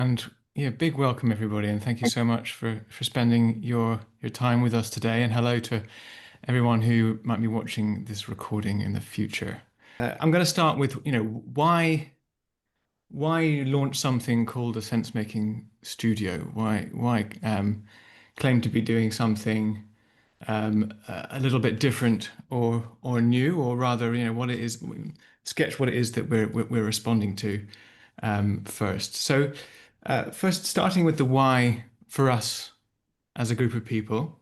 And yeah, big welcome everybody, and thank you so much for spending your time with us today. And hello to everyone who might be watching this recording in the future. I'm going to start with, why launch something called a sense-making studio? Why claim to be doing something a little bit different or new, or rather, what it is, sketch what it is that we're responding to first. So, first, starting with the why for us as a group of people,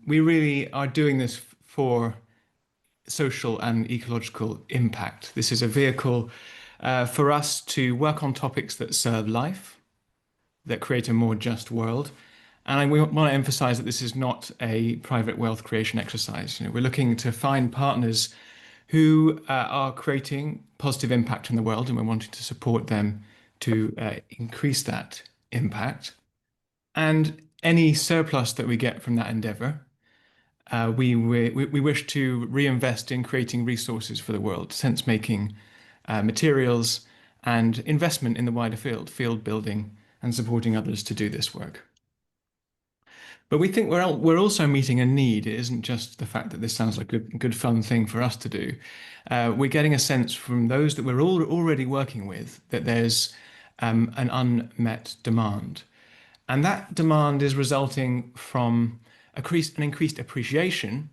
we really are doing this for social and ecological impact. This is a vehicle for us to work on topics that serve life, that create a more just world. And we want to emphasize that this is not a private wealth creation exercise. We're looking to find partners who are creating positive impact in the world, and we're wanting to support them to increase that impact. And any surplus that we get from that endeavor, we wish to reinvest in creating resources for the world, sense-making materials, and investment in the wider field building, and supporting others to do this work. But we think we're also meeting a need. It isn't just the fact that this sounds like a good fun thing for us to do. We're getting a sense from those that we're already working with that there's an unmet demand. And that demand is resulting from an increased appreciation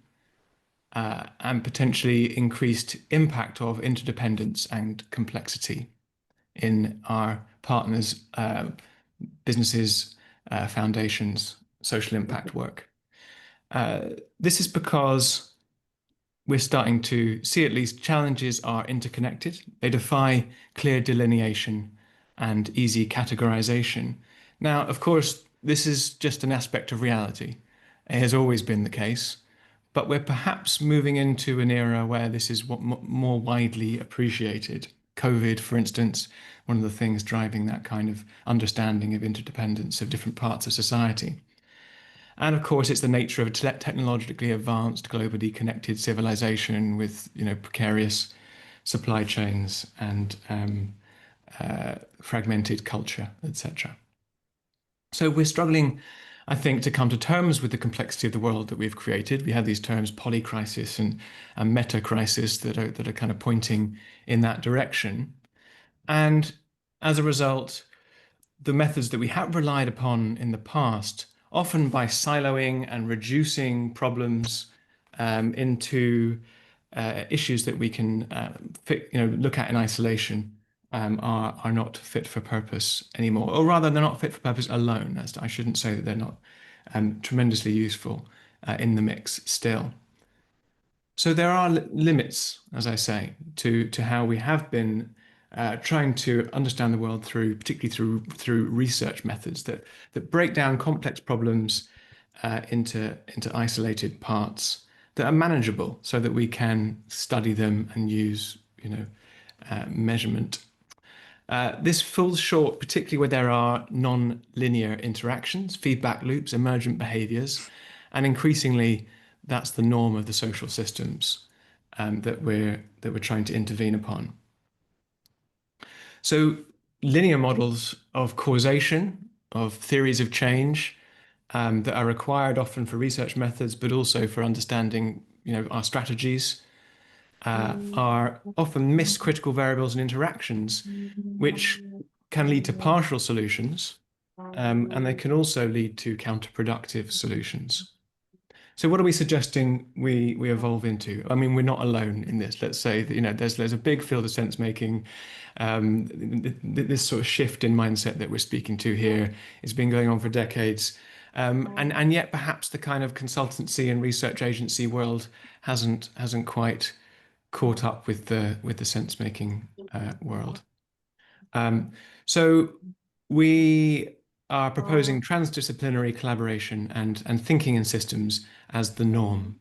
and potentially increased impact of interdependence and complexity in our partners' businesses, foundations, social impact work. This is because we're starting to see at least challenges are interconnected. They defy clear delineation and easy categorization. Now, of course, this is just an aspect of reality. It has always been the case, but we're perhaps moving into an era where this is more widely appreciated. COVID, for instance, one of the things driving that kind of understanding of interdependence of different parts of society. And of course, it's the nature of a technologically advanced, globally connected civilization with, precarious supply chains and fragmented culture, etc. So we're struggling, I think, to come to terms with the complexity of the world that we've created. We have these terms polycrisis and meta-crisis that are kind of pointing in that direction. And as a result, the methods that we have relied upon in the past, often by siloing and reducing problems into issues that we can look at in isolation, are not fit for purpose anymore. Or rather, they're not fit for purpose alone. I shouldn't say that they're not tremendously useful in the mix still. So there are limits, as I say, to how we have been trying to understand the world particularly through research methods that break down complex problems into isolated parts that are manageable, so that we can study them and use measurement. This falls short, particularly where there are non-linear interactions, feedback loops, emergent behaviors, and increasingly that's the norm of the social systems that we're trying to intervene upon. So linear models of causation, of theories of change, that are required often for research methods, but also for understanding, our strategies, are often missed critical variables and interactions, which can lead to partial solutions, and they can also lead to counterproductive solutions. So what are we suggesting we evolve into? I mean, we're not alone in this. Let's say that, there's a big field of sense making. This sort of shift in mindset that we're speaking to here has been going on for decades. And yet perhaps the kind of consultancy and research agency world hasn't quite caught up with the sense making world. So we are proposing transdisciplinary collaboration and thinking in systems as the norm,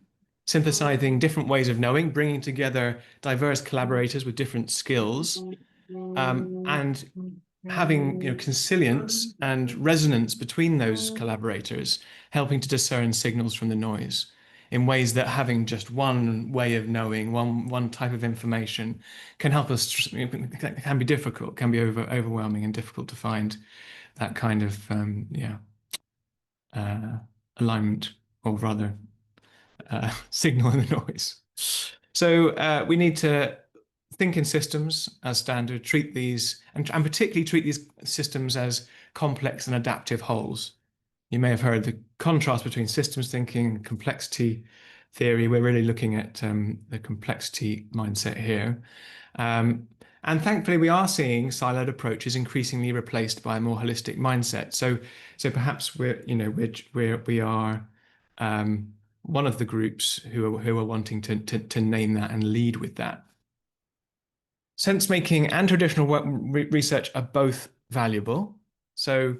synthesizing different ways of knowing, bringing together diverse collaborators with different skills, and having consilience and resonance between those collaborators, helping to discern signals from the noise. in ways that having just one way of knowing, one type of information can help us, can be difficult, can be overwhelming and difficult to find that kind of yeah uh, alignment, or rather signal in the noise. So we need to think in systems as standard, treat these, and particularly treat these systems as complex and adaptive wholes. You may have heard the contrast between systems thinking and complexity theory. We're really looking at the complexity mindset here. Um, and thankfully, we are seeing siloed approaches increasingly replaced by a more holistic mindset. So perhaps we are one of the groups who are wanting to name that and lead with that. Sense making and traditional research are both valuable. So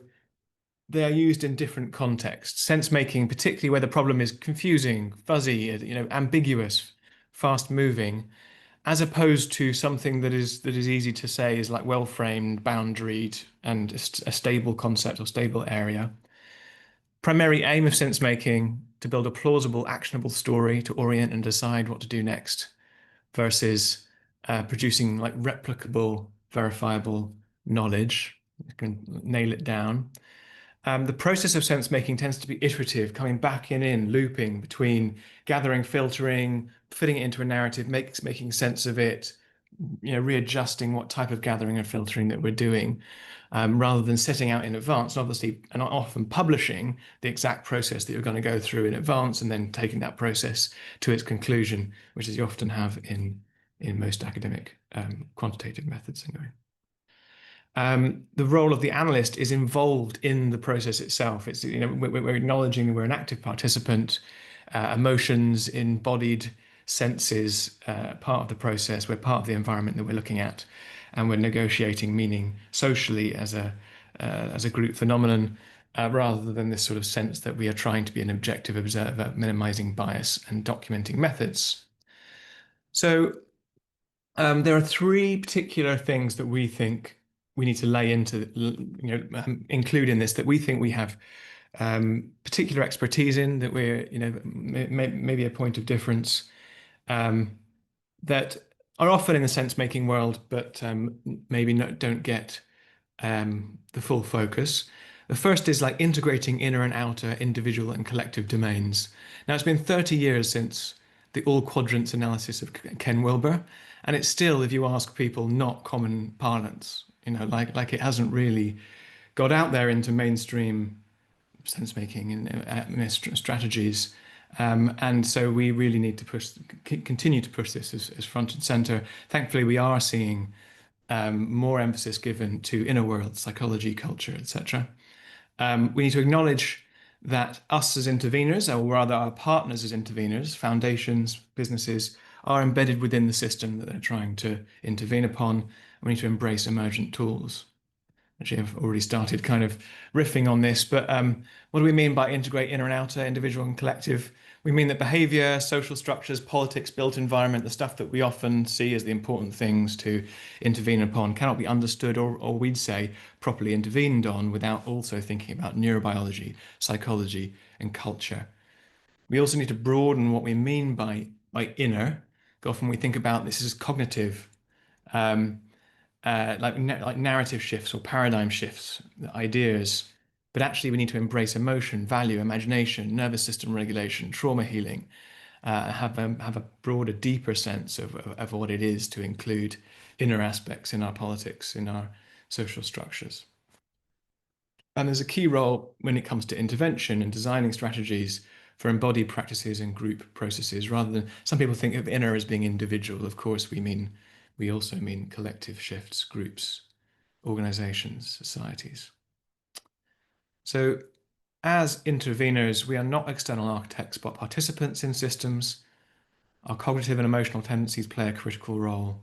they are used in different contexts. Sense making, particularly where the problem is confusing, fuzzy, ambiguous, fast moving, as opposed to something that is easy to say is like well framed, boundaried, and a stable concept or stable area. Primary aim of sense making to build a plausible, actionable story to orient and decide what to do next, versus producing like replicable, verifiable knowledge. You can nail it down. The process of sense making tends to be iterative, coming back and in, looping between gathering, filtering, fitting it into a narrative, making sense of it, readjusting what type of gathering and filtering that we're doing, rather than setting out in advance, and obviously, and often publishing the exact process that you're going to go through in advance, and then taking that process to its conclusion, which is you often have in most academic quantitative methods anyway. The role of the analyst is involved in the process itself. It's, we're acknowledging we're an active participant, emotions, embodied senses, part of the process. We're part of the environment that we're looking at, and we're negotiating meaning socially as a group phenomenon, rather than this sort of sense that we are trying to be an objective observer, minimizing bias and documenting methods. So there are three particular things that we think we need to lay into, include in this, that we think we have particular expertise in, that we're, maybe a point of difference, that are often in the sense-making world, but maybe don't get the full focus. The first is like integrating inner and outer, individual and collective domains. Now, it's been 30 years since the all quadrants analysis of Ken Wilber, and it's still, if you ask people, not common parlance. Like it hasn't really got out there into mainstream sense making and strategies. And so we really need to continue to push this as front and center. Thankfully, we are seeing more emphasis given to inner world, psychology, culture, etc. We need to acknowledge that us as interveners, or rather our partners as interveners, foundations, businesses, are embedded within the system that they're trying to intervene upon. We need to embrace emergent tools. Actually, I've already started kind of riffing on this, but what do we mean by integrate inner and outer, individual and collective? We mean that behavior, social structures, politics, built environment, the stuff that we often see as the important things to intervene upon, cannot be understood or we'd say properly intervened on without also thinking about neurobiology, psychology, and culture. We also need to broaden what we mean by inner. Often we think about this as cognitive, like narrative shifts or paradigm shifts, ideas. But actually, we need to embrace emotion, value, imagination, nervous system regulation, trauma healing, have a broader, deeper sense of what it is to include inner aspects in our politics, in our social structures. And there's a key role when it comes to intervention and designing strategies for embodied practices and group processes, rather than some people think of inner as being individual. Of course, we also mean collective shifts, groups, organizations, societies. So as interveners, we are not external architects, but participants in systems. Our cognitive and emotional tendencies play a critical role.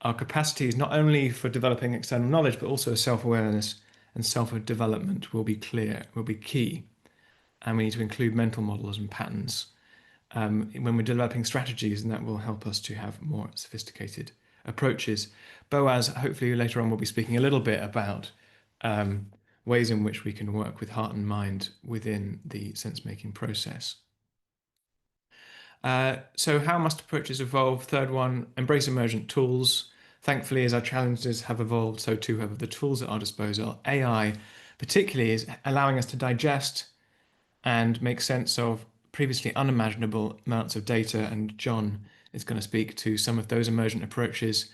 Our capacities, not only for developing external knowledge, but also self-awareness and self-development will be key. And we need to include mental models and patterns when we're developing strategies, and that will help us to have more sophisticated approaches. Boaz, hopefully later on, will be speaking a little bit about ways in which we can work with heart and mind within the sense-making process. So how must approaches evolve? Third one, embrace emergent tools. Thankfully, as our challenges have evolved, so too have the tools at our disposal. AI, particularly, is allowing us to digest and make sense of previously unimaginable amounts of data. And John is going to speak to some of those emergent approaches.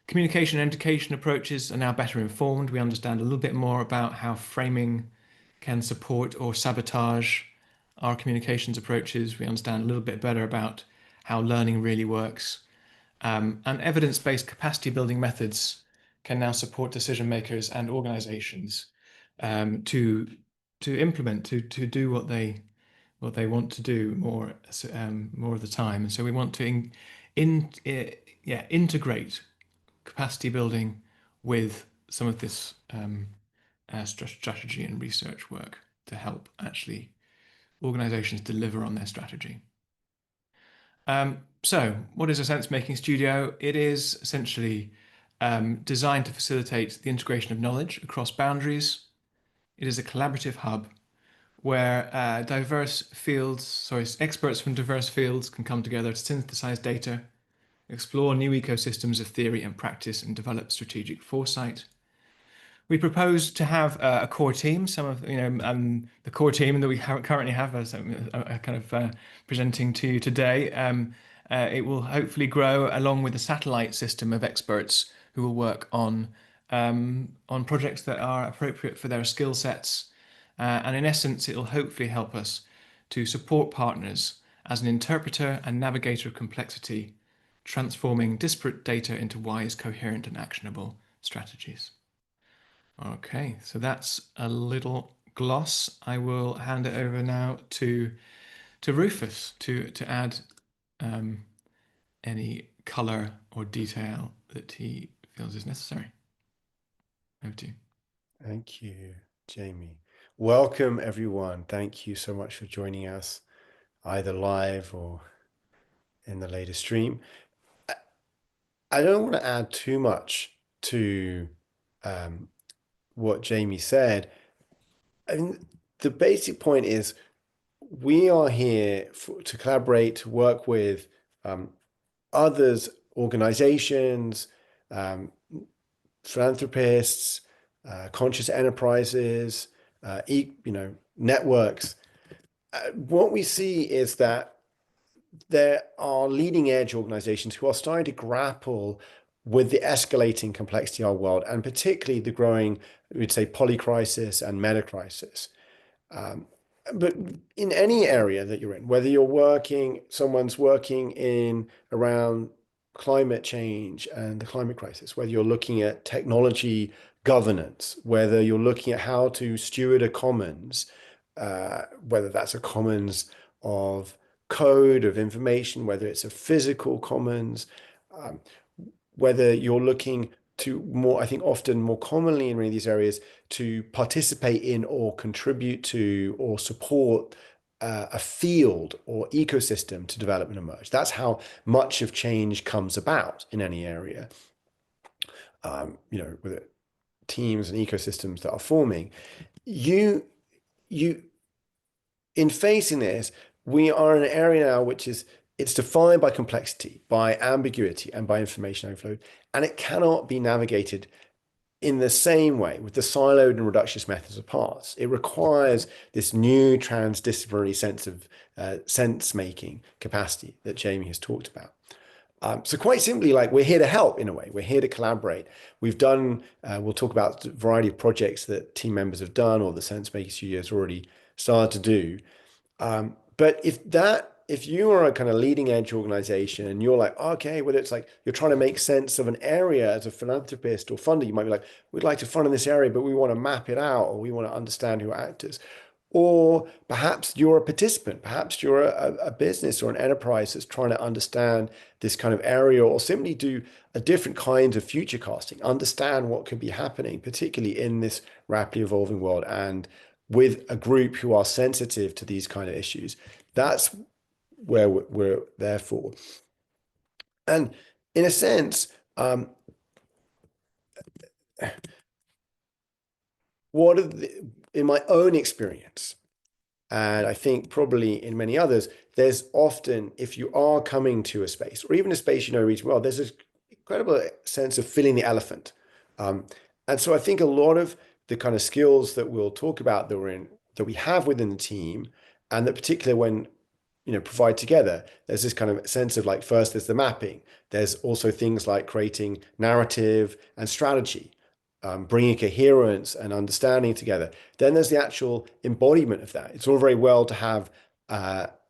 Communication and education approaches are now better informed. We understand a little bit more about how framing can support or sabotage our communications approaches. We understand a little bit better about how learning really works. And evidence-based capacity building methods can now support decision makers and organizations to implement, to do what they want to do more of the time. And so we want to integrate capacity building with some of this strategy and research work to help actually organizations deliver on their strategy. So what is a sense-making studio? It is essentially designed to facilitate the integration of knowledge across boundaries. It is a collaborative hub where experts from diverse fields can come together to synthesize data, explore new ecosystems of theory and practice, and develop strategic foresight. We propose to have a core team. Some of the core team that we currently have as kind of presenting to you today. It will hopefully grow along with a satellite system of experts who will work on projects that are appropriate for their skill sets. And in essence, it will hopefully help us to support partners as an interpreter and navigator of complexity, transforming disparate data into wise, coherent, and actionable strategies. Okay, so that's a little gloss. I will hand it over now to Rufus to add any color or detail that he feels is necessary. Over to you. Thank you, Jamie. Welcome, everyone. Thank you so much for joining us, either live or in the later stream. I don't want to add too much to what Jamie said. I mean, the basic point is we are here to collaborate, to work with others, organizations, philanthropists, conscious enterprises, networks. What we see is that there are leading edge organizations who are starting to grapple with the escalating complexity of our world, and particularly the growing, we'd say, polycrisis and metacrisis. But in any area that you're in, whether someone's working in around climate change and the climate crisis, whether you're looking at technology governance, whether you're looking at how to steward a commons, whether that's a commons of code, of information, whether it's a physical commons, whether you're looking to I think often more commonly in many of these areas, to participate in or contribute to or support a field or ecosystem to develop and emerge. That's how much of change comes about in any area. With teams and ecosystems that are forming. In facing this, we are in an area now it's defined by complexity, by ambiguity, and by information overload, and it cannot be navigated in the same way with the siloed and reductionist methods of parts. It requires this new transdisciplinary sense of sense-making capacity that Jamie has talked about. So quite simply, we're here to help in a way. We're here to collaborate. We've done, we'll talk about a variety of projects that team members have done or the Sensemaking Studio has already started to do. But if you are a kind of leading edge organization and you're okay, whether it's you're trying to make sense of an area as a philanthropist or funder, you might be we'd like to fund in this area, but we want to map it out, or we want to understand who are actors. Or perhaps you're a participant, perhaps you're a business or an enterprise that's trying to understand this kind of area, or simply do a different kind of future casting, understand what could be happening, particularly in this rapidly evolving world, and with a group who are sensitive to these kind of issues. That's where we're there for. And in a sense, in my own experience, And I think probably in many others, there's often, if you are coming to a space or even a space you know reasonably well, there's this incredible sense of filling the elephant. Um, and so I think a lot of the kind of skills that we'll talk about that we have within the team, and that particularly when provide together, there's this kind of sense of like, first there's the mapping. There's also things like creating narrative and strategy, bringing coherence and understanding together. Then there's the actual embodiment of that. It's all very well to have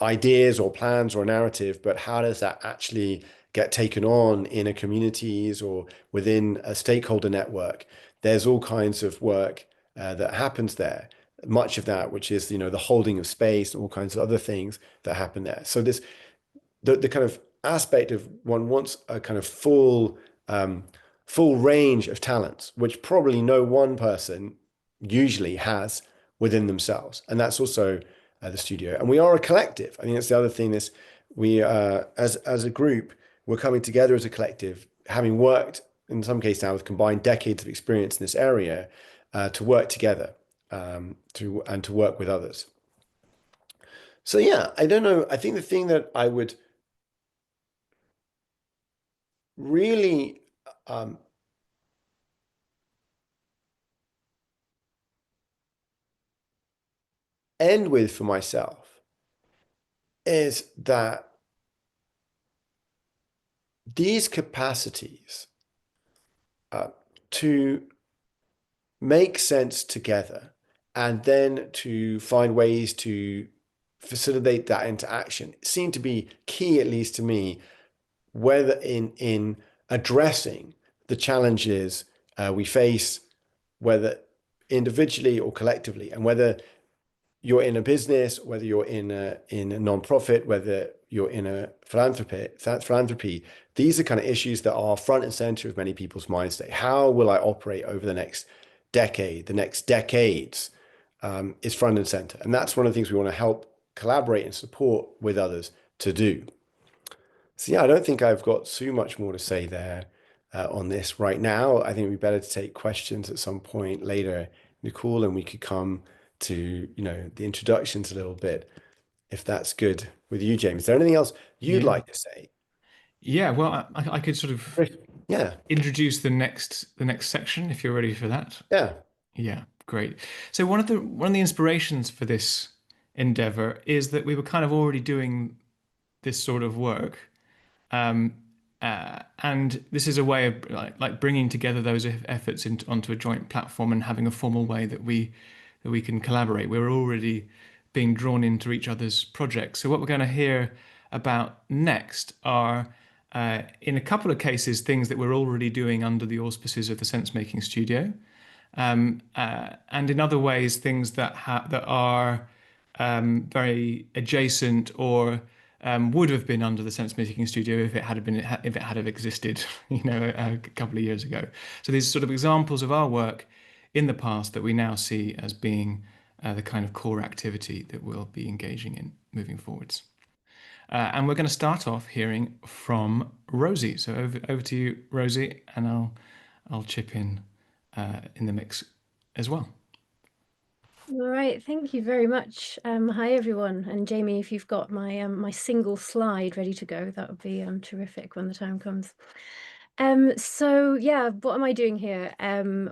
ideas or plans or a narrative, but how does that actually get taken on in a communities or within a stakeholder network? There's all kinds of work that happens there. Much of that, which is the holding of space and all kinds of other things that happen there. So the kind of aspect of one wants a kind of full range of talents, which probably no one person usually has within themselves. And that's also the studio. And we are a collective. I think that's the other thing. We as a group, we're coming together as a collective, having worked in some cases now with combined decades of experience in this area, to work together, to work with others. So yeah, I don't know. I think the thing that I would really um, end with for myself is that these capacities uh, to make sense together and then to find ways to facilitate that into action seem to be key, at least to me, whether in addressing the challenges we face, whether individually or collectively, and whether you're in a business, whether you're in a non-profit, whether you're in a philanthropy, these are kind of issues that are front and center of many people's minds today. How will I operate over the next decade, the next decades, is front and center. And that's one of the things we want to help collaborate and support with others to do. So yeah, I don't think I've got too much more to say there on this right now. I think it'd be better to take questions at some point later in the call, and we could come to, the introductions a little bit, if that's good with you, James. Is there anything else you'd Yeah. like to say? Yeah, well, I could sort of Yeah, introduce the next section if you're ready for that. yeah. Yeah, great. So one of the inspirations for this endeavor is that we were kind of already doing this sort of work. Um, and this is a way of like bringing together those efforts onto a joint platform and having a formal way that we can collaborate. We're already being drawn into each other's projects. So what we're going to hear about next are, in a couple of cases, things that we're already doing under the auspices of the Sensemaking Studio, and in other ways, things that are very adjacent or would have been under the Sensemaking Studio if it had have existed, a couple of years ago. So these sort of examples of our work in the past that we now see as being the kind of core activity that we'll be engaging in moving forwards. And we're going to start off hearing from Rosie. So over to you, Rosie, and I'll chip in the mix as well. All right, thank you very much. Hi everyone, and Jamie, if you've got my single slide ready to go, that would be terrific when the time comes. So yeah, what am I doing here?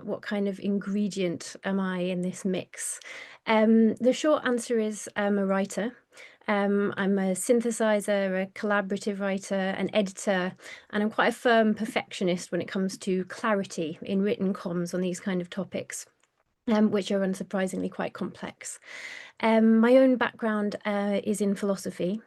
What kind of ingredient am I in this mix? The short answer is I'm a writer. I'm a synthesizer, a collaborative writer, an editor, and I'm quite a firm perfectionist when it comes to clarity in written comms on these kind of topics. Which are unsurprisingly quite complex. My own background is in philosophy.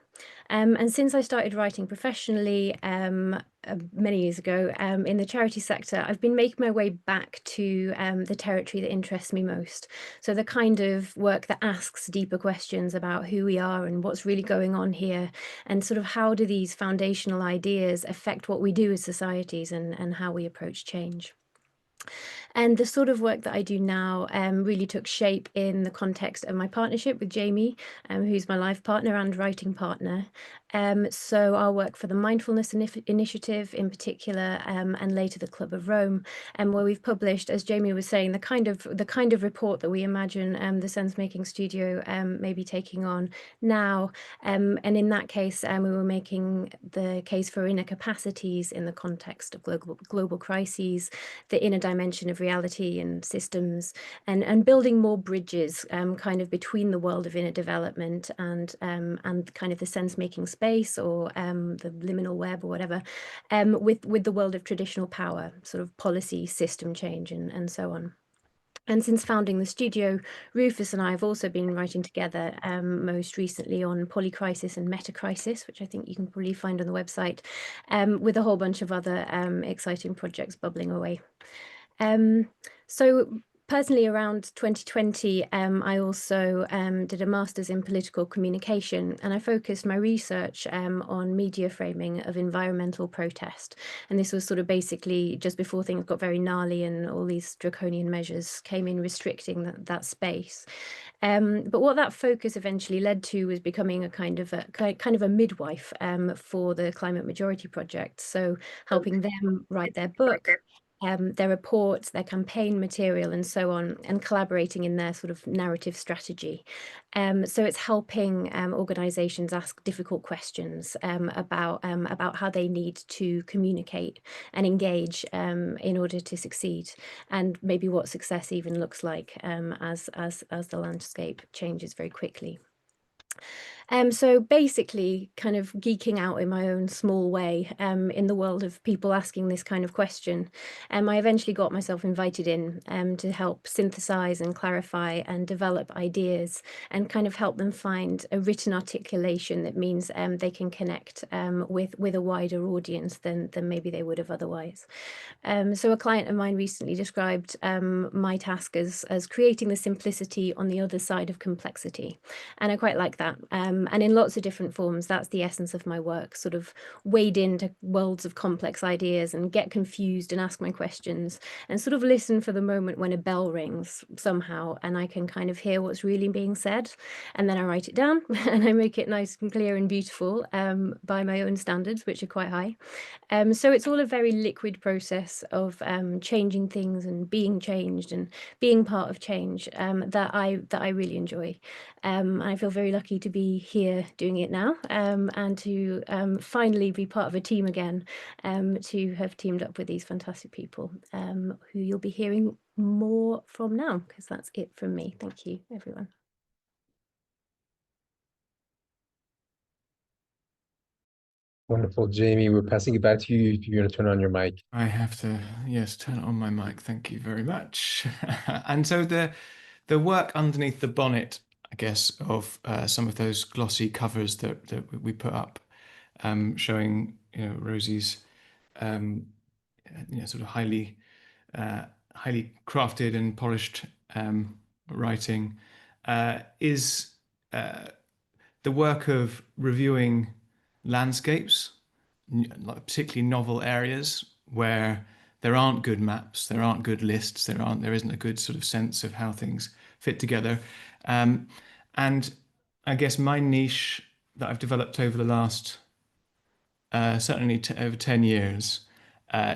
And since I started writing professionally many years ago in the charity sector, I've been making my way back to the territory that interests me most. So the kind of work that asks deeper questions about who we are and what's really going on here, and sort of how do these foundational ideas affect what we do as societies and how we approach change. And the sort of work that I do now really took shape in the context of my partnership with Jamie, who's my life partner and writing partner. So I'll work for the Mindfulness Initiative in particular, and later the Club of Rome, where we've published, as Jamie was saying, the kind of report that we imagine the Sensemaking Studio may be taking on now. And in that case, we were making the case for inner capacities in the context of global crises, the inner dimension of reality and systems, and building more bridges kind of between the world of inner development and kind of the sense-making space, or the liminal web or whatever, with the world of traditional power, sort of policy, system change, and so on. And since founding the studio, Rufus and I have also been writing together, most recently on polycrisis and metacrisis, which I think you can probably find on the website, with a whole bunch of other exciting projects bubbling away. So personally, around 2020, I also did a master's in political communication, and I focused my research on media framing of environmental protest. And this was sort of basically just before things got very gnarly and all these draconian measures came in restricting that space. But what that focus eventually led to was becoming a kind of a midwife for the Climate Majority Project. So helping them write their book, their reports, their campaign material, and so on, and collaborating in their sort of narrative strategy. So it's helping organisations ask difficult questions about how they need to communicate and engage in order to succeed, and maybe what success even looks like as the landscape changes very quickly. So basically kind of geeking out in my own small way in the world of people asking this kind of question. I eventually got myself invited in to help synthesize and clarify and develop ideas and kind of help them find a written articulation that means they can connect with a wider audience than maybe they would have otherwise. So a client of mine recently described my task as creating the simplicity on the other side of complexity. And I quite like that. And in lots of different forms, that's the essence of my work, sort of wade into worlds of complex ideas and get confused and ask my questions and sort of listen for the moment when a bell rings somehow and I can kind of hear what's really being said. And then I write it down and I make it nice and clear and beautiful by my own standards, which are quite high. So it's all a very liquid process of changing things and being changed and being part of change that I really enjoy. I feel very lucky to be here doing it now and to finally be part of a team again, to have teamed up with these fantastic people who you'll be hearing more from now, because that's it from me. Thank you, everyone. Wonderful, Jamie. We're passing it back to you if you're going to turn on your mic. I have to, yes, turn on my mic. Thank you very much. And so the work underneath the bonnet, I guess, of some of those glossy covers that we put up, showing Rosie's sort of highly crafted and polished writing, is the work of reviewing landscapes, like particularly novel areas where there aren't good maps, there aren't good lists, there isn't a good sort of sense of how things fit together. And I guess my niche that I've developed over the last certainly over 10 years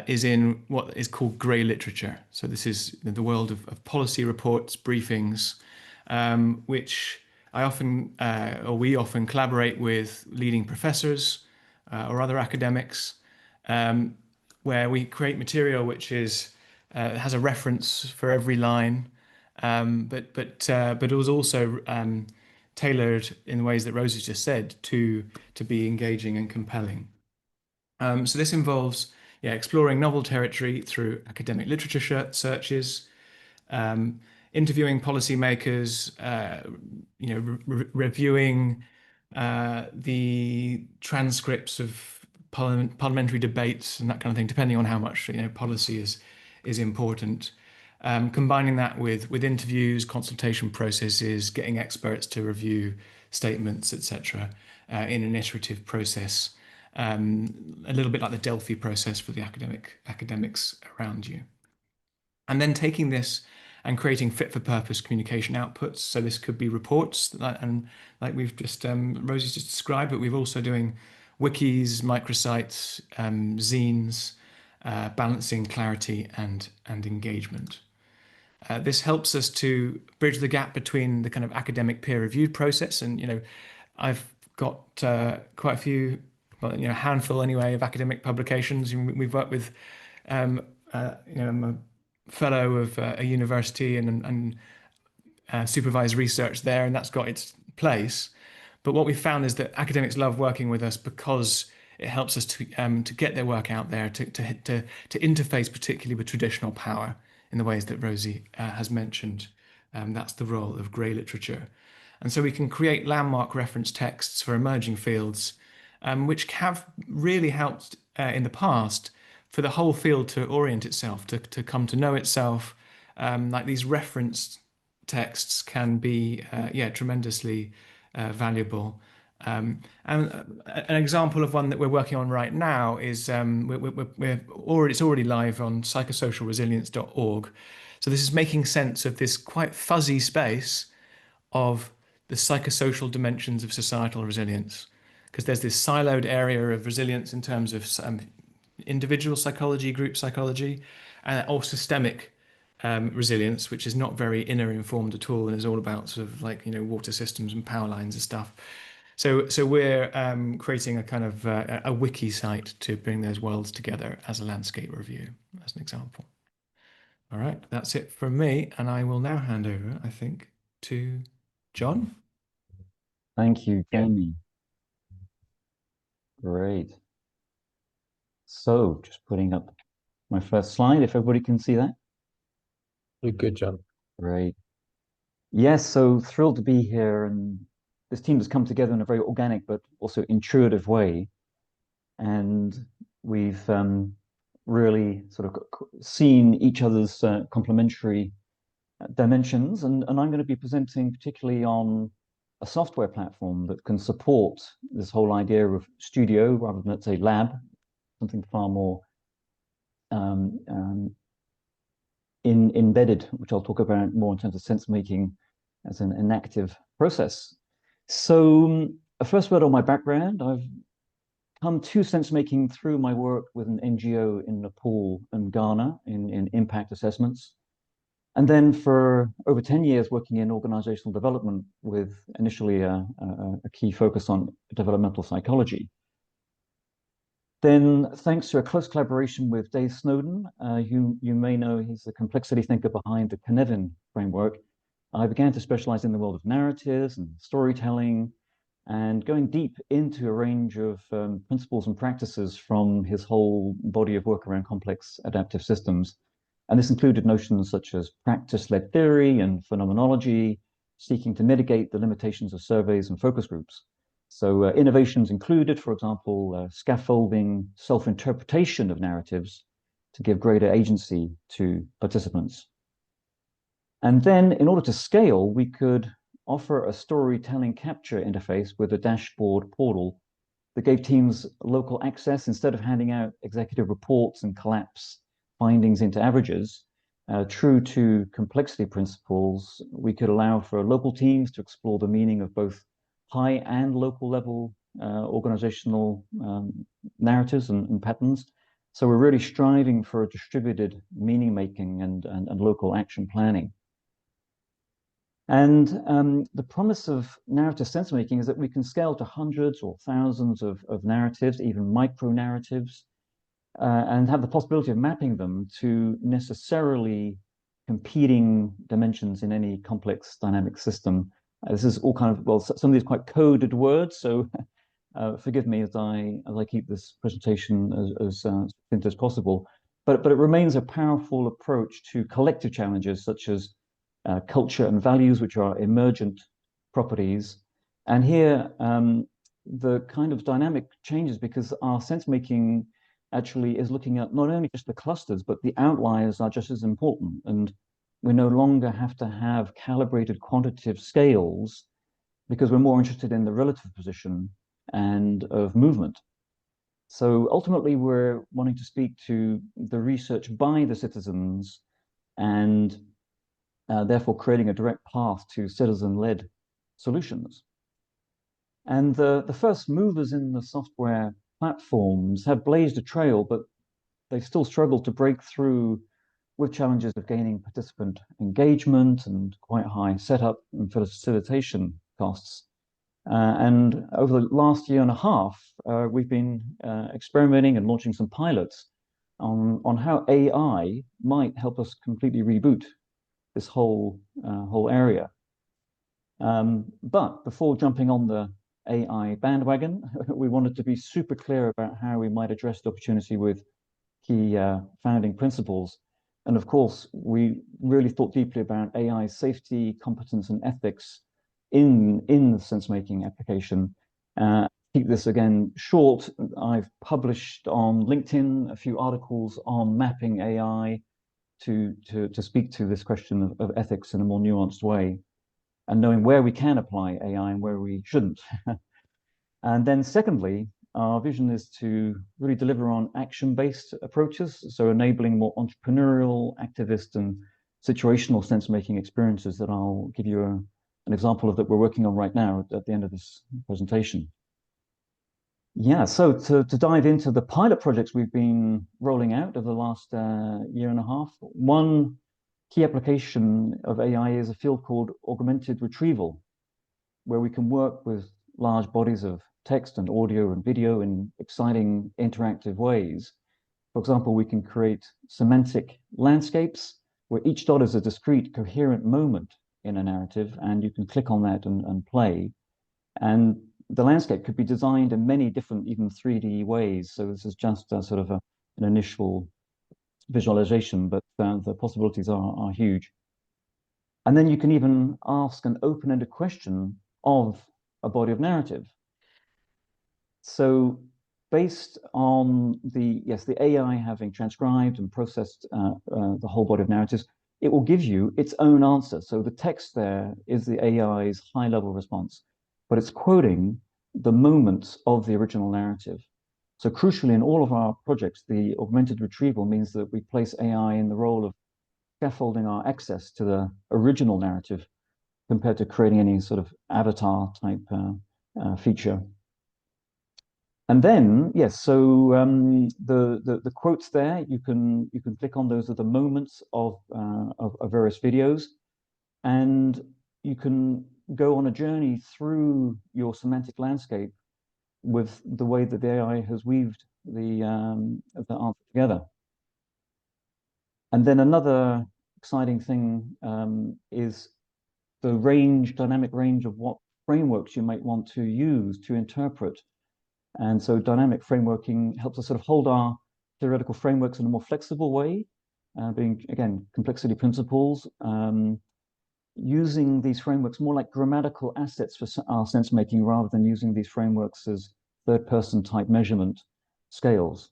is in what is called grey literature. So this is the world of policy reports, briefings, which I often, or we often collaborate with leading professors or other academics, where we create material which is has a reference for every line, but it was also tailored in ways that Rosie just said to be engaging and compelling. So this involves exploring novel territory through academic literature searches, interviewing policymakers, reviewing the transcripts of parliamentary debates and that kind of thing, depending on how much policy is important. Combining that with interviews, consultation processes, getting experts to review statements, etc., in an iterative process, a little bit like the Delphi process for the academics around you. And then taking this and creating fit-for-purpose communication outputs. So this could be reports, and like we've just Rosie's just described, but we're also doing wikis, microsites, zines, balancing clarity and engagement. This helps us to bridge the gap between the kind of academic peer-reviewed process, and I've got quite a few, well, a handful anyway, of academic publications. We've worked with, I'm a fellow of a university and supervise research there, and that's got its place. But what we found is that academics love working with us because it helps us to get their work out there, to interface particularly with traditional power in the ways that Rosie has mentioned. That's the role of grey literature. And so we can create landmark reference texts for emerging fields, which have really helped in the past for the whole field to orient itself, to come to know itself. Like these reference texts can be, tremendously valuable. And an example of one that we're working on right now is it's already live on psychosocialresilience.org. So this is making sense of this quite fuzzy space of the psychosocial dimensions of societal resilience, because there's this siloed area of resilience in terms of individual psychology, group psychology, or systemic resilience, which is not very inner informed at all, and is all about sort of like water systems and power lines and stuff. So we're creating a kind of a wiki site to bring those worlds together as a landscape review, as an example. All right, that's it from me, and I will now hand over, I think, to John. Thank you, Jamie. Great. So just putting up my first slide, if everybody can see that. You're good, John. Great. Yes, so thrilled to be here, and this team has come together in a very organic but also intuitive way. And we've really sort of seen each other's complementary dimensions. And I'm going to be presenting particularly on a software platform that can support this whole idea of studio rather than, let's say, lab, something far more embedded, which I'll talk about more in terms of sense making as an active process. So a first word on my background. I've come to sense making through my work with an NGO in Nepal and Ghana in impact assessments. And then for over 10 years working in organizational development with initially a key focus on developmental psychology. Then, thanks to a close collaboration with Dave Snowden, who you may know, he's the complexity thinker behind the Cynefin framework, I began to specialize in the world of narratives and storytelling, and going deep into a range of principles and practices from his whole body of work around complex adaptive systems. And this included notions such as practice-led theory and phenomenology, seeking to mitigate the limitations of surveys and focus groups. So innovations included, for example, scaffolding self-interpretation of narratives to give greater agency to participants. And then in order to scale, we could offer a storytelling capture interface with a dashboard portal that gave teams local access instead of handing out executive reports and collapse findings into averages. True to complexity principles, we could allow for local teams to explore the meaning of both high and local level organizational narratives and patterns. So we're really striving for a distributed meaning making and local action planning. And the promise of narrative sense making is that we can scale to hundreds or thousands of narratives, even micro narratives, and have the possibility of mapping them to necessarily competing dimensions in any complex dynamic system. This is all kind of, well, some of these quite coded words, so forgive me as I keep this presentation as succinct as possible. But it remains a powerful approach to collective challenges such as culture and values, which are emergent properties. And here, the kind of dynamic changes because our sense making actually is looking at not only just the clusters, but the outliers are just as important. And we no longer have to have calibrated quantitative scales because we're more interested in the relative position and of movement. So ultimately, we're wanting to speak to the research by the citizens and therefore creating a direct path to citizen-led solutions. And the first movers in the software platforms have blazed a trail, but they still struggle to break through with challenges of gaining participant engagement and quite high setup and facilitation costs. And over the last year and a half, we've been experimenting and launching some pilots on how AI might help us completely reboot this whole area. But before jumping on the AI bandwagon, we wanted to be super clear about how we might address the opportunity with key founding principles. And of course, we really thought deeply about AI safety, competence, and ethics in the sense-making application. Keep this again short. I've published on LinkedIn a few articles on mapping AI to speak to this question of ethics in a more nuanced way, and knowing where we can apply AI and where we shouldn't. And then secondly, our vision is to really deliver on action-based approaches, so enabling more entrepreneurial, activist, and situational sense-making experiences that I'll give you an example of that we're working on right now at the end of this presentation. Yeah, so to dive into the pilot projects we've been rolling out over the last year and a half, one key application of AI is a field called augmented retrieval, where we can work with large bodies of text and audio and video in exciting interactive ways. For example, we can create semantic landscapes where each dot is a discrete, coherent moment in a narrative, and you can click on that and play. And the landscape could be designed in many different, even 3D ways. So this is just a sort of an initial visualization, but the possibilities are huge. And then you can even ask an open-ended question of a body of narrative. So based on the AI having transcribed and processed the whole body of narratives, it will give you its own answer. So the text there is the AI's high-level response, but it's quoting the moments of the original narrative. So crucially, in all of our projects, the augmented retrieval means that we place AI in the role of scaffolding our access to the original narrative compared to creating any sort of avatar type feature. And then, yes, so the quotes there, you can click on. Those are the moments of various videos, and you can go on a journey through your semantic landscape with the way that the AI has weaved the answer together. And then another exciting thing is the dynamic range of what frameworks you might want to use to interpret. And so dynamic frameworking helps us sort of hold our theoretical frameworks in a more flexible way, being, again, complexity principles, using these frameworks more like grammatical assets for our sense making rather than using these frameworks as third-person type measurement scales.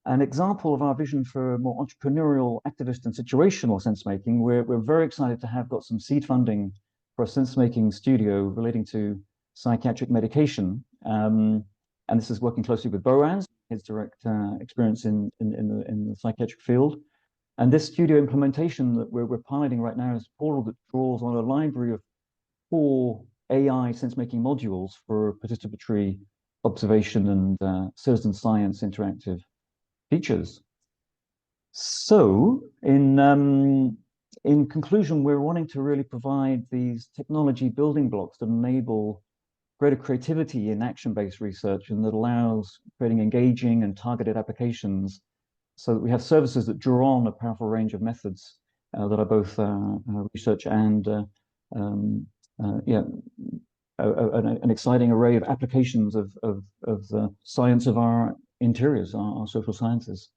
An example of our vision for more entrepreneurial, activist, and situational sense making, we're very excited to have got some seed funding for a sense making studio relating to psychiatric medication. And this is working closely with Boaz, his direct experience in the psychiatric field. And this studio implementation that we're piloting right now is a portal that draws on a library of 4 AI sense-making modules for participatory observation and citizen science interactive features. So in conclusion, we're wanting to really provide these technology building blocks that enable greater creativity in action-based research and that allows creating engaging and targeted applications so that we have services that draw on a powerful range of methods that are both research and an exciting array of applications of the science of our interiors, our social sciences.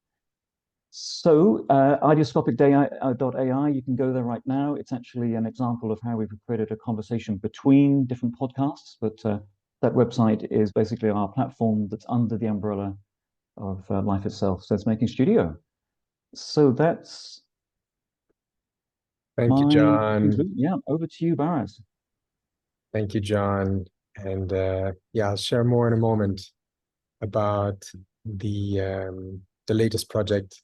So ideoscopic.ai, you can go there right now. It's actually an example of how we've created a conversation between different podcasts, but that website is basically our platform that's under the umbrella of Life Itself, Sensemaking Studio. So that's Thank you, John. Yeah, over to you, Barbier. Thank you, John. And yeah, I'll share more in a moment about the latest project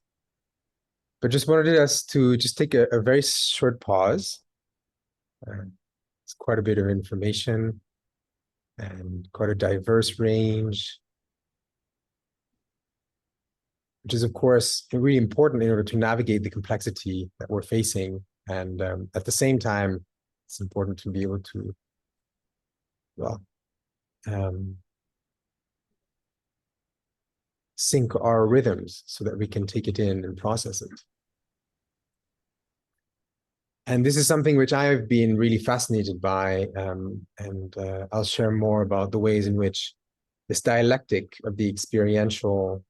but just wanted us to just take a very short pause. It's quite a bit of information and quite a diverse range, which is, of course, really important in order to navigate the complexity that we're facing. And at the same time, it's important to be able to, well, sync our rhythms so that we can take it in and process it. And this is something which I've been really fascinated by, and I'll share more about the ways in which this dialectic of the experiential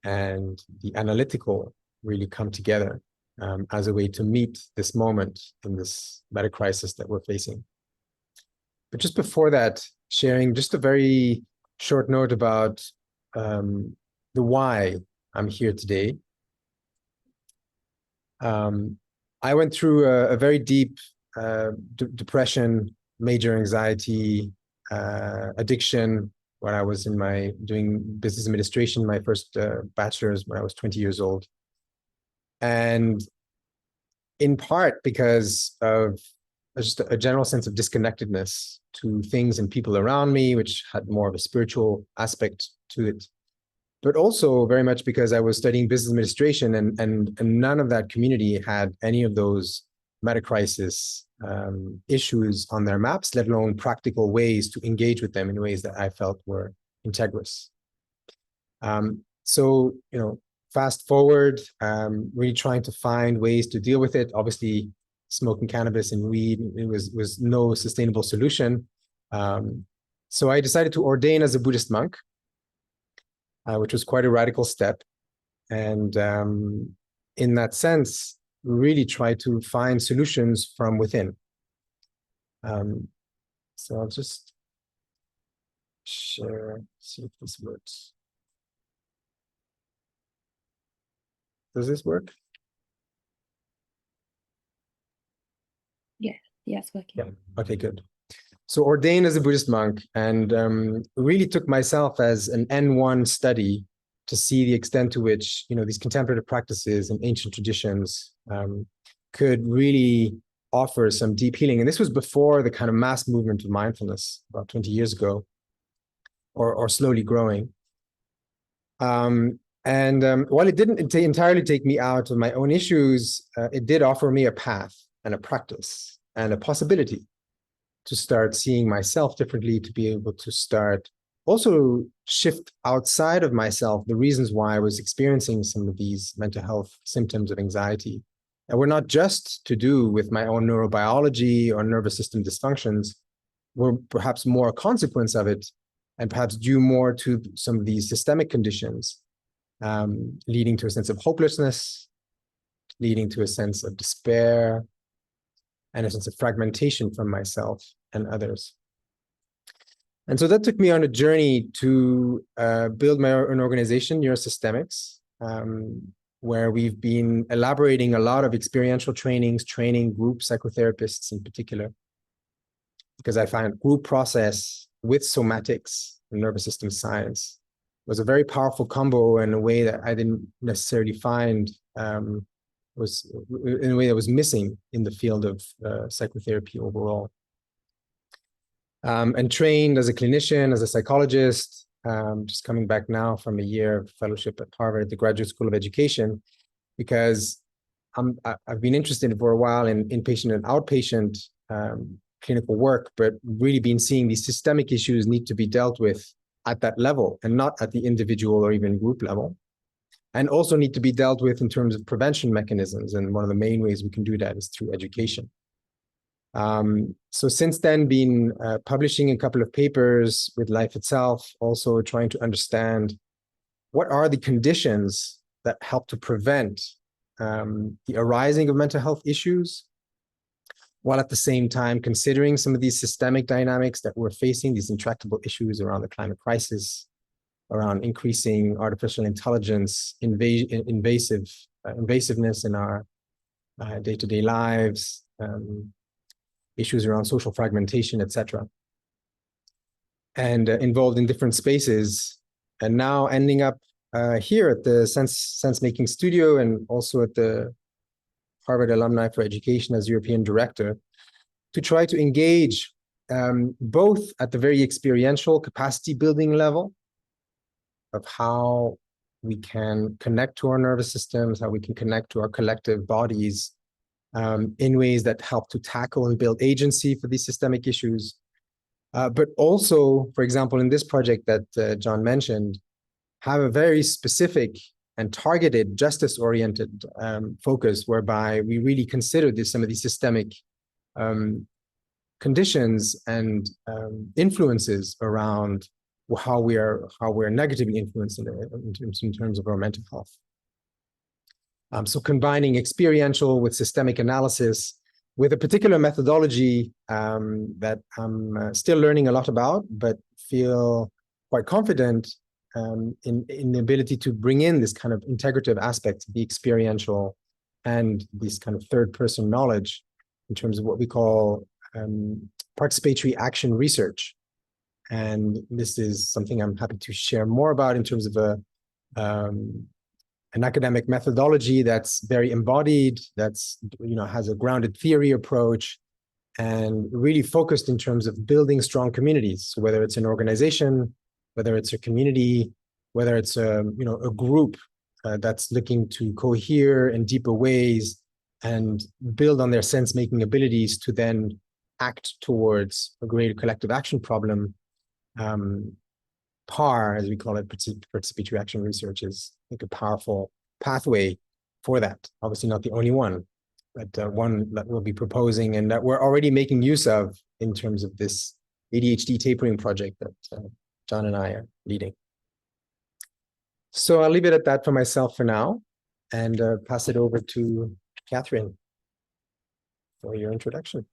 and the analytical really come together as a way to meet this moment in this meta crisis that we're facing. But just before that, sharing just a very short note about the why I'm here today. I went through a very deep depression, major anxiety, addiction when I was doing business administration, my first bachelor's when I was 20 years old. And in part because of just a general sense of disconnectedness to things and people around me, which had more of a spiritual aspect to it. But also very much because I was studying business administration, and none of that community had any of those meta-crisis issues on their maps, let alone practical ways to engage with them in ways that I felt were integrous. So, fast forward, really trying to find ways to deal with it. Obviously, smoking cannabis and weed, it was no sustainable solution. So I decided to ordain as a Buddhist monk, which was quite a radical step. And in that sense, really try to find solutions from within. So I'll just share, see if this works. Does this work? Yes, working. Yeah. Okay, good. So ordained as a Buddhist monk, and really took myself as an N1 study to see the extent to which these contemplative practices and ancient traditions could really offer some deep healing. And this was before the kind of mass movement of mindfulness about 20 years ago, or slowly growing. While it didn't entirely take me out of my own issues, it did offer me a path and a practice and a possibility to start seeing myself differently, to be able to start also shift outside of myself the reasons why I was experiencing some of these mental health symptoms of anxiety. And were not just to do with my own neurobiology or nervous system dysfunctions, were perhaps more a consequence of it, and perhaps due more to some of these systemic conditions, leading to a sense of hopelessness, leading to a sense of despair, and a sense of fragmentation from myself and others. And so that took me on a journey to build my own organization, Neurosystemics, where we've been elaborating a lot of experiential trainings, training group psychotherapists in particular, because I find group process with somatics and nervous system science was a very powerful combo in a way that I didn't necessarily find was in a way that was missing in the field of psychotherapy overall. And trained as a clinician, as a psychologist, just coming back now from a year of fellowship at Harvard, the Graduate School of Education, because I've been interested for a while in inpatient and outpatient clinical work, but really been seeing these systemic issues need to be dealt with at that level and not at the individual or even group level. And also need to be dealt with in terms of prevention mechanisms. And one of the main ways we can do that is through education. So since then, been publishing a couple of papers with Life Itself, also trying to understand what are the conditions that help to prevent the arising of mental health issues, while at the same time considering some of these systemic dynamics that we're facing, these intractable issues around the climate crisis, around increasing artificial intelligence, invasiveness in our day-to-day lives, issues around social fragmentation, etc. And involved in different spaces, and now ending up here at the Sensemaking Studio and also at the Harvard Alumni for Education as European Director, to try to engage both at the very experiential capacity building level of how we can connect to our nervous systems, how we can connect to our collective bodies in ways that help to tackle and build agency for these systemic issues. But also, for example, in this project that John mentioned, have a very specific and targeted justice-oriented focus, whereby we really consider some of these systemic conditions and influences around how we're negatively influenced in terms of our mental health. So combining experiential with systemic analysis with a particular methodology that I'm still learning a lot about, but feel quite confident in the ability to bring in this kind of integrative aspect, the experiential and this kind of third-person knowledge in terms of what we call participatory action research. And this is something I'm happy to share more about in terms of an academic methodology that's very embodied, that's, has a grounded theory approach, and really focused in terms of building strong communities. So whether it's an organization, whether it's a community, whether it's a group that's looking to cohere in deeper ways and build on their sense-making abilities to then act towards a greater collective action problem. PAR, as we call it, participatory action research, is, I think, a powerful pathway for that. Obviously not the only one, but one that we'll be proposing and that we're already making use of in terms of this ADHD tapering project that John and I are leading. So I'll leave it at that for myself for now and pass it over to Catherine for your introduction.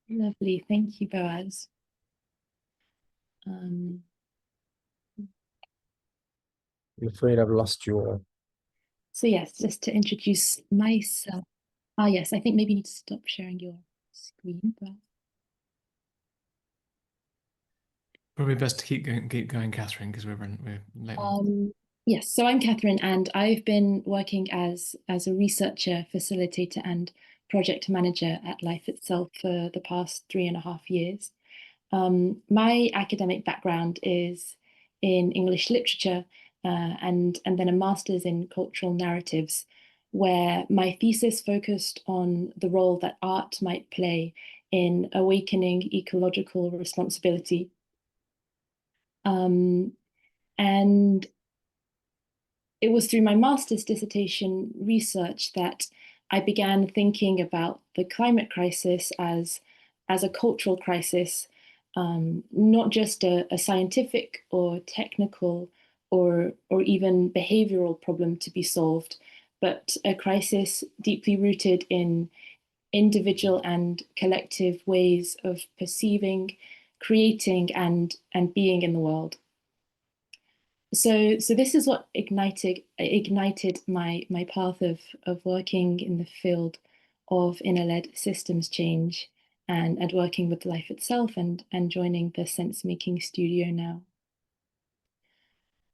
Lovely, thank you, Boaz. I'm afraid I've lost you. So yes, just to introduce myself. Yes, I think maybe you need to stop sharing your screen. But... Probably best to keep going, Catherine, because we're late. Yes, so I'm Catherine, and I've been working as a researcher, facilitator, and project manager at Life Itself for the past 3.5 years. My academic background is in English literature and then a master's in cultural narratives, where my thesis focused on the role that art might play in awakening ecological responsibility. And it was through my master's dissertation research that I began thinking about the climate crisis as a cultural crisis, not just a scientific or technical or even behavioral problem to be solved, but a crisis deeply rooted in individual and collective ways of perceiving, creating, and being in the world. So this is what ignited my path of working in the field of inner-led systems change and working with Life Itself and joining the Sensemaking studio now.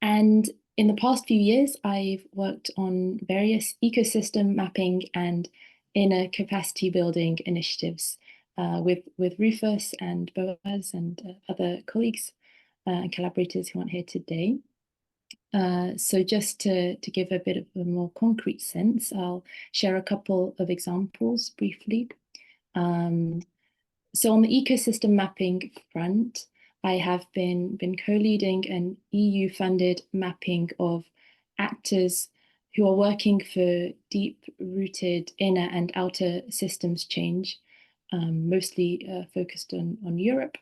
And in the past few years, I've worked on various ecosystem mapping and inner capacity building initiatives with Rufus and Boaz and other colleagues and collaborators who aren't here today. So just to give a bit of a more concrete sense, I'll share a couple of examples briefly. So on the ecosystem mapping front, I have been co-leading an EU-funded mapping of actors who are working for deep-rooted inner and outer systems change, mostly focused on Europe.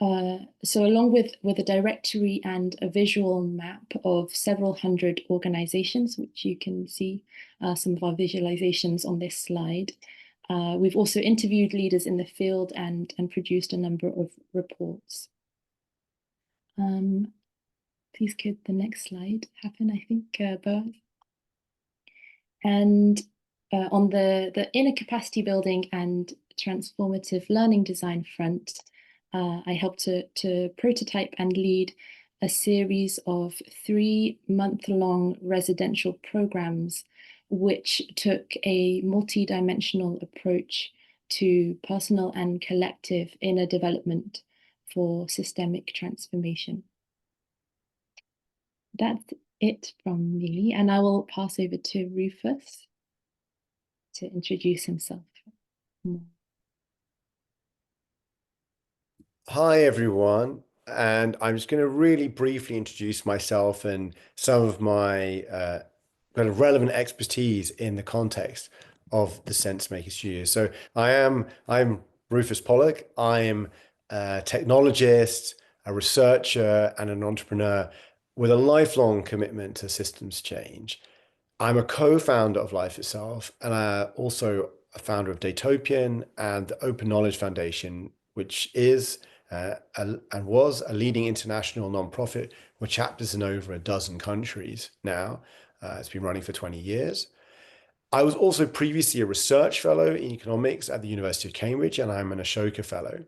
So along with a directory and a visual map of several hundred organizations, which you can see some of our visualizations on this slide, we've also interviewed leaders in the field and produced a number of reports. Please could the next slide happen, I think, Boaz. And on the inner capacity building and transformative learning design front, I helped to prototype and lead a series of 3-month-long residential programs which took a multi-dimensional approach to personal and collective inner development for systemic transformation. That's it from me, and I will pass over to Rufus to introduce himself more. Hi, everyone. And I'm just going to really briefly introduce myself and some of my kind of relevant expertise in the context of the Sensemaking Studio. So I'm Rufus Pollock. I'm a technologist, a researcher, and an entrepreneur with a lifelong commitment to systems change. I'm a co-founder of Life Itself, and also a founder of Datopian and the Open Knowledge Foundation, which is and was a leading international nonprofit with chapters in over a dozen countries now. It's been running for 20 years. I was also previously a research fellow in economics at the University of Cambridge, and I'm an Ashoka fellow.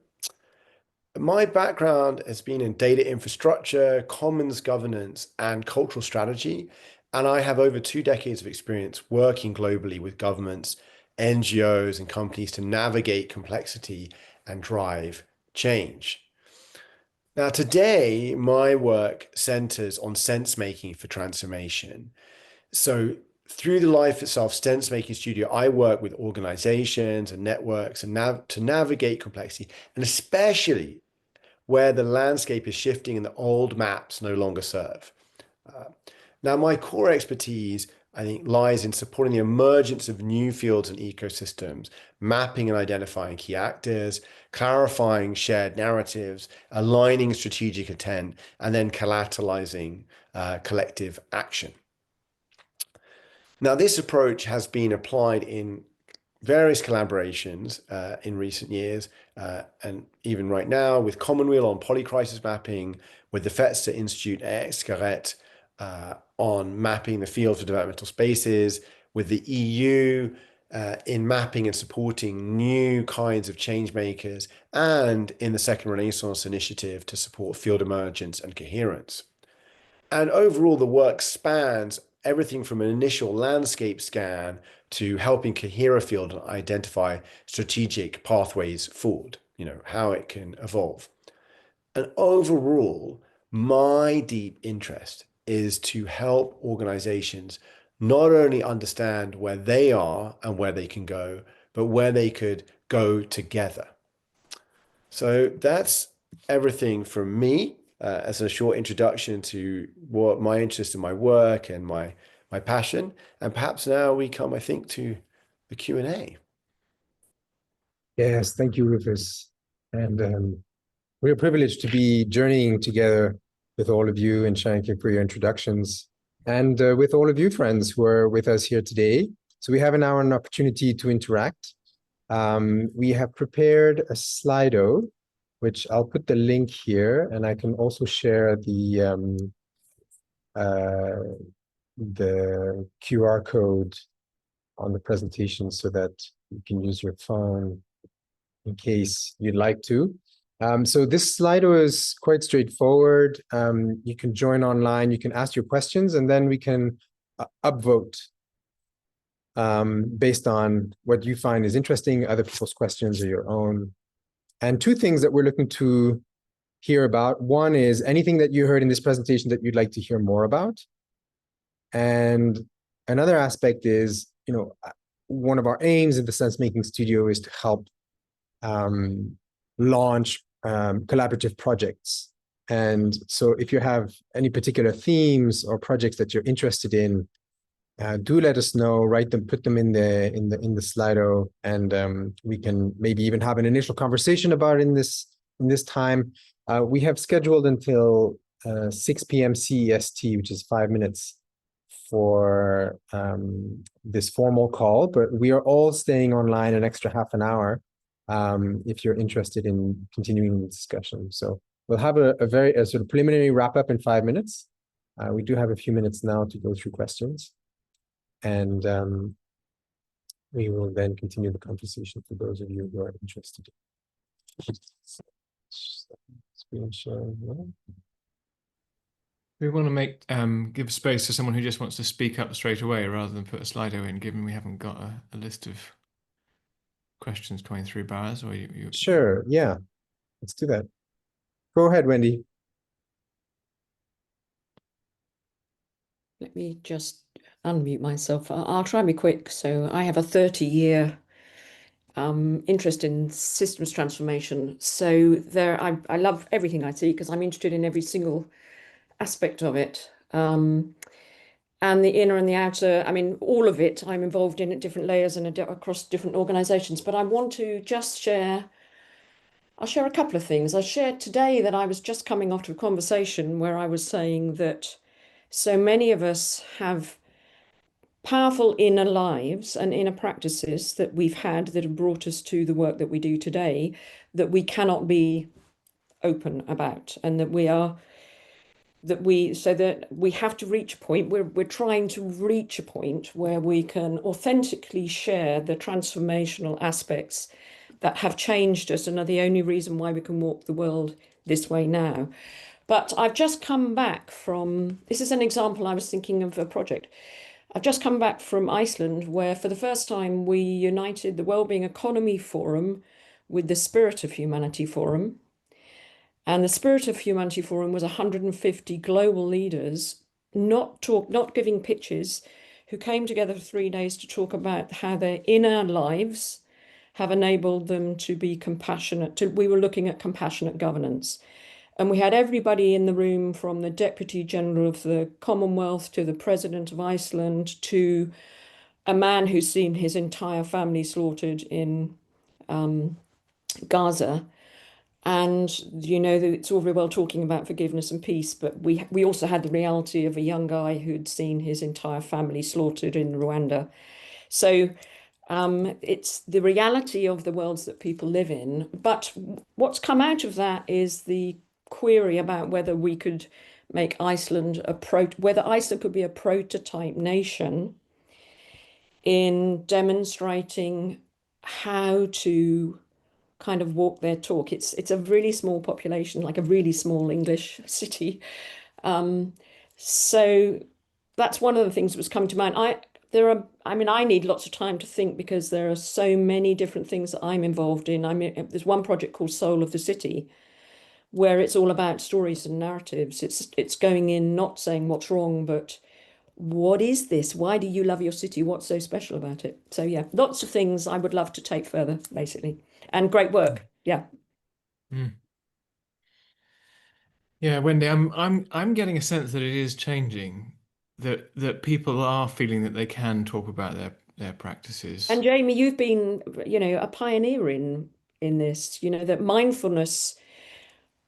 My background has been in data infrastructure, commons governance, and cultural strategy, and I have over 2 decades of experience working globally with governments, NGOs, and companies to navigate complexity and drive change. Now, today, my work centers on sense making for transformation. So through the Life Itself Sensemaking Studio, I work with organizations and networks to navigate complexity, and especially where the landscape is shifting and the old maps no longer serve. Now, my core expertise, I think, lies in supporting the emergence of new fields and ecosystems, mapping and identifying key actors, clarifying shared narratives, aligning strategic intent, and then collateralizing collective action. Now, this approach has been applied in various collaborations in recent years, and even right now with Commonweal on polycrisis mapping, with the Fetzer Institute at Excaret on mapping the field for developmental spaces, with the EU in mapping and supporting new kinds of change makers, and in the Second Renaissance Initiative to support field emergence and coherence. And overall, the work spans everything from an initial landscape scan to helping cohere a field and identify strategic pathways forward, how it can evolve. And overall, my deep interest is to help organizations not only understand where they are and where they can go, but where they could go together. So that's everything from me as a short introduction to what my interest in my work and my passion. And perhaps now we come, I think, to the Q&A. Yes, thank you, Rufus. And we're privileged to be journeying together with all of you, and thank you for your introductions, and with all of you friends who are with us here today. So we have now an opportunity to interact. We have prepared a Slido, which I'll put the link here, and I can also share the QR code on the presentation so that you can use your phone in case you'd like to. So this Slido is quite straightforward. You can join online, you can ask your questions, and then we can upvote based on what you find is interesting, other people's questions or your own. And 2 things that we're looking to hear about. One is anything that you heard in this presentation that you'd like to hear more about. And another aspect is, one of our aims in the Sensemaking Studio is to help launch collaborative projects. And so if you have any particular themes or projects that you're interested in, do let us know, write them, put them in the Slido, and we can maybe even have an initial conversation about it in this time. We have scheduled until 6 p.m. CEST, which is 5 minutes for this formal call, but we are all staying online an extra half an hour if you're interested in continuing the discussion. So we'll have a sort of preliminary wrap up in 5 minutes. We do have a few minutes now to go through questions, and we will then continue the conversation for those of you who are interested. Screen sharing. We want to make give space to someone who just wants to speak up straight away rather than put a Slido in, given we haven't got a list of questions coming through, Boaz, or you... Sure, yeah, let's do that. Go ahead, Wendy. Let me just unmute myself. I'll try and be quick. So I have a 30-year interest in systems transformation. So I love everything I see because I'm interested in every single aspect of it. And the inner and the outer, I mean, all of it I'm involved in at different layers and across different organizations. But I want to just share, I'll share a couple of things. I shared today that I was just coming off a conversation where I was saying that so many of us have powerful inner lives and inner practices that we've had that have brought us to the work that we do today that we cannot be open about, and that we have to reach a point, we're trying to reach a point where we can authentically share the transformational aspects that have changed us and are the only reason why we can walk the world this way now. But I've just come back from, this is an example, I was thinking of a project. I've just come back from Iceland, where for the first time we united the Wellbeing Economy Forum with the Spirit of Humanity Forum. And the Spirit of Humanity Forum was 150 global leaders, not giving pitches, who came together for 3 days to talk about how their inner lives have enabled them to be compassionate. We were looking at compassionate governance. And we had everybody in the room, from the Deputy General of the Commonwealth to the President of Iceland to a man who's seen his entire family slaughtered in Gaza. And, you know, it's all very well talking about forgiveness and peace, but we also had the reality of a young guy who'd seen his entire family slaughtered in Rwanda. So it's the reality of the worlds that people live in. But what's come out of that is the query about whether we could make Iceland whether Iceland could be a prototype nation in demonstrating how to kind of walk their talk. It's a really small population, like a really small English city. So that's one of the things that was coming to mind. I need lots of time to think because there are so many different things that I'm involved in. There's one project called Soul of the City, where it's all about stories and narratives. It's going in, not saying what's wrong, but what is this? Why do you love your city? What's so special about it? So yeah, lots of things I would love to take further, basically. And great work. Yeah. Mm. Yeah, Wendy, I'm getting a sense that it is changing, that people are feeling that they can talk about their practices. And Jamie, you've been, you know, a pioneer in this, you know, that mindfulness.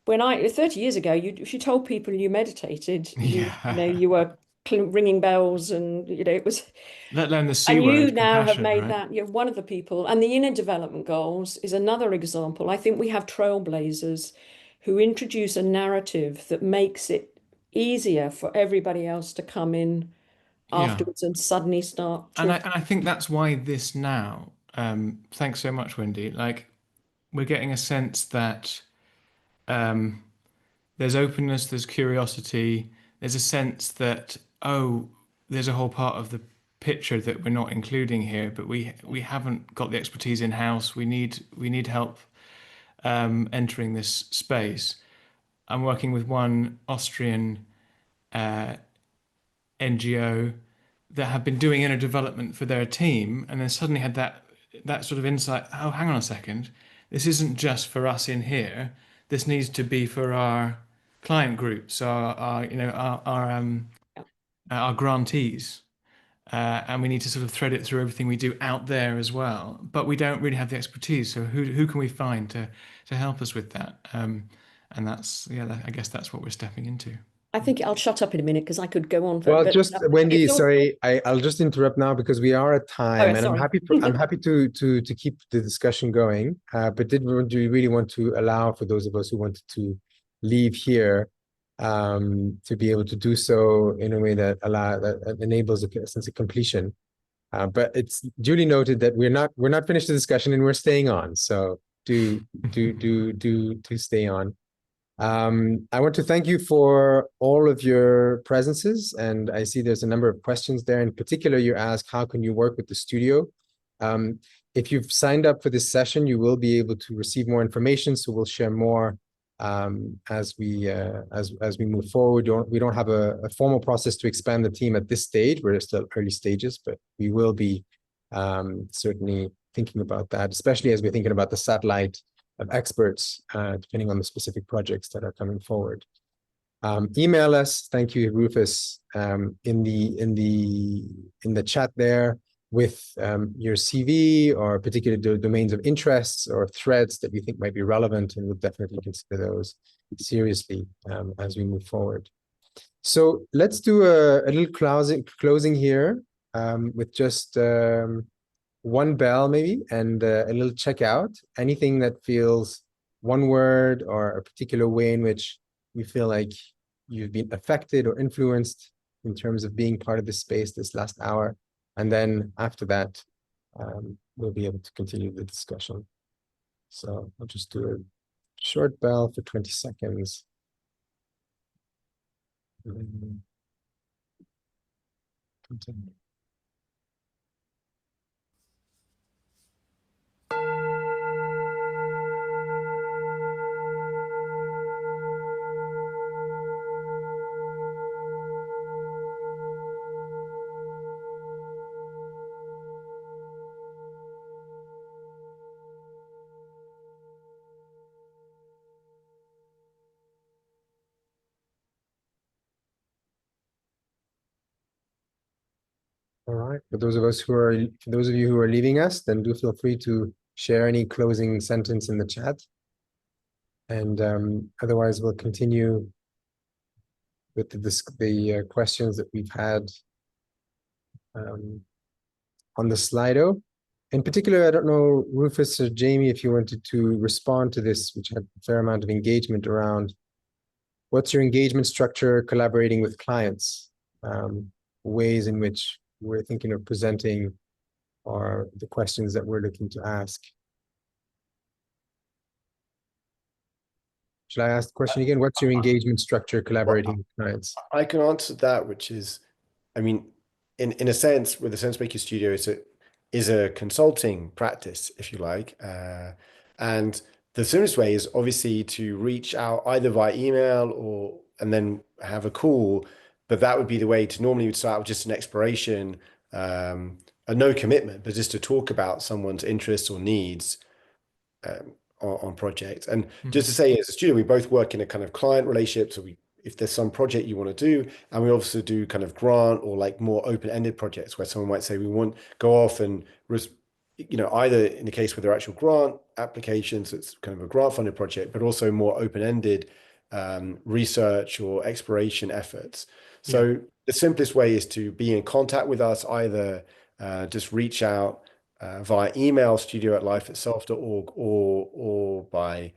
When 30 years ago, if you told people you meditated, you were ringing bells, and you know it was. Let alone the C and word, you now have compassion, made right? that, you're one of the people. And the Inner Development Goals is another example. I think we have trailblazers who introduce a narrative that makes it easier for everybody else to come in afterwards and suddenly start And talking. I think that's why this now. Thanks so much, Wendy. Like, we're getting a sense that there's openness, there's curiosity, there's a sense that, oh, there's a whole part of the picture that we're not including here, but we haven't got the expertise in house. We need help entering this space. I'm working with one Austrian NGO that have been doing inner development for their team, and then suddenly had that sort of insight. Oh, hang on a second, this isn't just for us in here. This needs to be for our client groups, our grantees, and we need to sort of thread it through everything we do out there as well. But we don't really have the expertise. So who can we find to help us with that? And that's I guess that's what we're stepping into. I think I'll shut up in a minute because I could go on for. Well, But just Wendy, all... sorry, I'll just interrupt now because we are at time, and sorry. I'm happy to keep the discussion do you really want to allow for those of us who wanted to leave here to be able to do so in a way that enables a sense of completion. But it's duly noted that we're not finished the discussion and we're staying on. So do stay on. I want to thank you for all of your presences, and I see there's a number of questions there. In particular, you ask, how can you work with the studio? If you've signed up for this session, you will be able to receive more information, so we'll share more as we move forward. We don't have a formal process to expand the team at this stage. We're still early stages, but we will be certainly thinking about that, especially as we're thinking about the satellite of experts, depending on the specific projects that are coming forward. Email us, thank you, Rufus, in the chat there with your CV or particular domains of interests or threads that you think might be relevant, and we'll definitely consider those seriously as we move forward. So let's do a little closing here with just one bell maybe, and a little checkout. Anything that feels one word or a particular way in which you feel like you've been affected or influenced in terms of being part of this space this last hour. And then after that, we'll be able to continue the discussion. So I'll just do a short bell for 20 seconds. Continue. All right. For those of you who are leaving us, then do feel free to share any closing sentence in the chat. And otherwise, we'll continue with the questions that we've had on the Slido. In particular, I don't know, Rufus or Jamie, if you wanted to respond to this, which had a fair amount of engagement around what's your engagement structure collaborating with clients, ways in which we're thinking of presenting or the questions that we're looking to ask. Should I ask the question again? What's your engagement structure collaborating with clients? I can answer that, which is, I mean, in a sense, with the Sensemaking Studio, is a consulting practice, if you like. And the simplest way is obviously to reach out either via email and then have a call. But that would be the way to normally would start with just an exploration, a no commitment, but just to talk about someone's interests or needs on projects. And just to say, as a studio, we both work in a kind of client relationship. So if there's some project you want to do, and we also do kind of grant or like more open-ended projects where someone might say we want go off and either in the case with their actual grant applications, it's kind of a grant-funded project, but also more open-ended research or exploration efforts. So the simplest way is to be in contact with us, either just reach out via email, studio@lifeitself.org, or by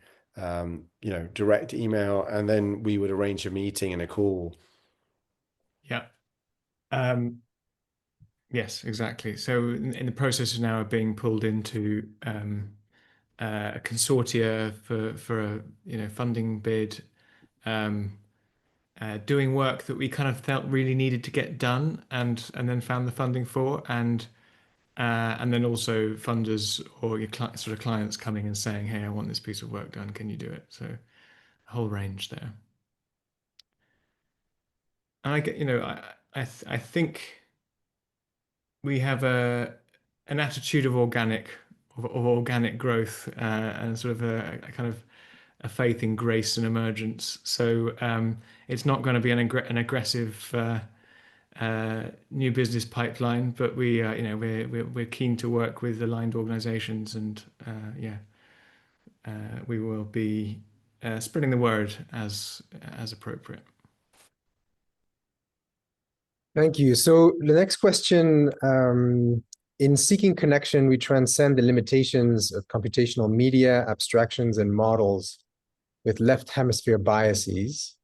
direct email, and then we would arrange a meeting and a call. Yeah. Yes, exactly. So in the process now of being pulled into a consortia for a funding bid, doing work that we kind of felt really needed to get done, and then found the funding for, and then also funders or your sort of clients coming and saying, "Hey, I want this piece of work done. Can you do it?" So a whole range there. And I think we have an attitude of organic growth and sort of a kind of a faith in grace and emergence. So it's not going to be an aggressive new business pipeline, but we're keen to work with aligned organizations, and we will be spreading the word as appropriate. Thank you. So the next question, in seeking connection, we transcend the limitations of computational media, abstractions, and models with left hemisphere biases.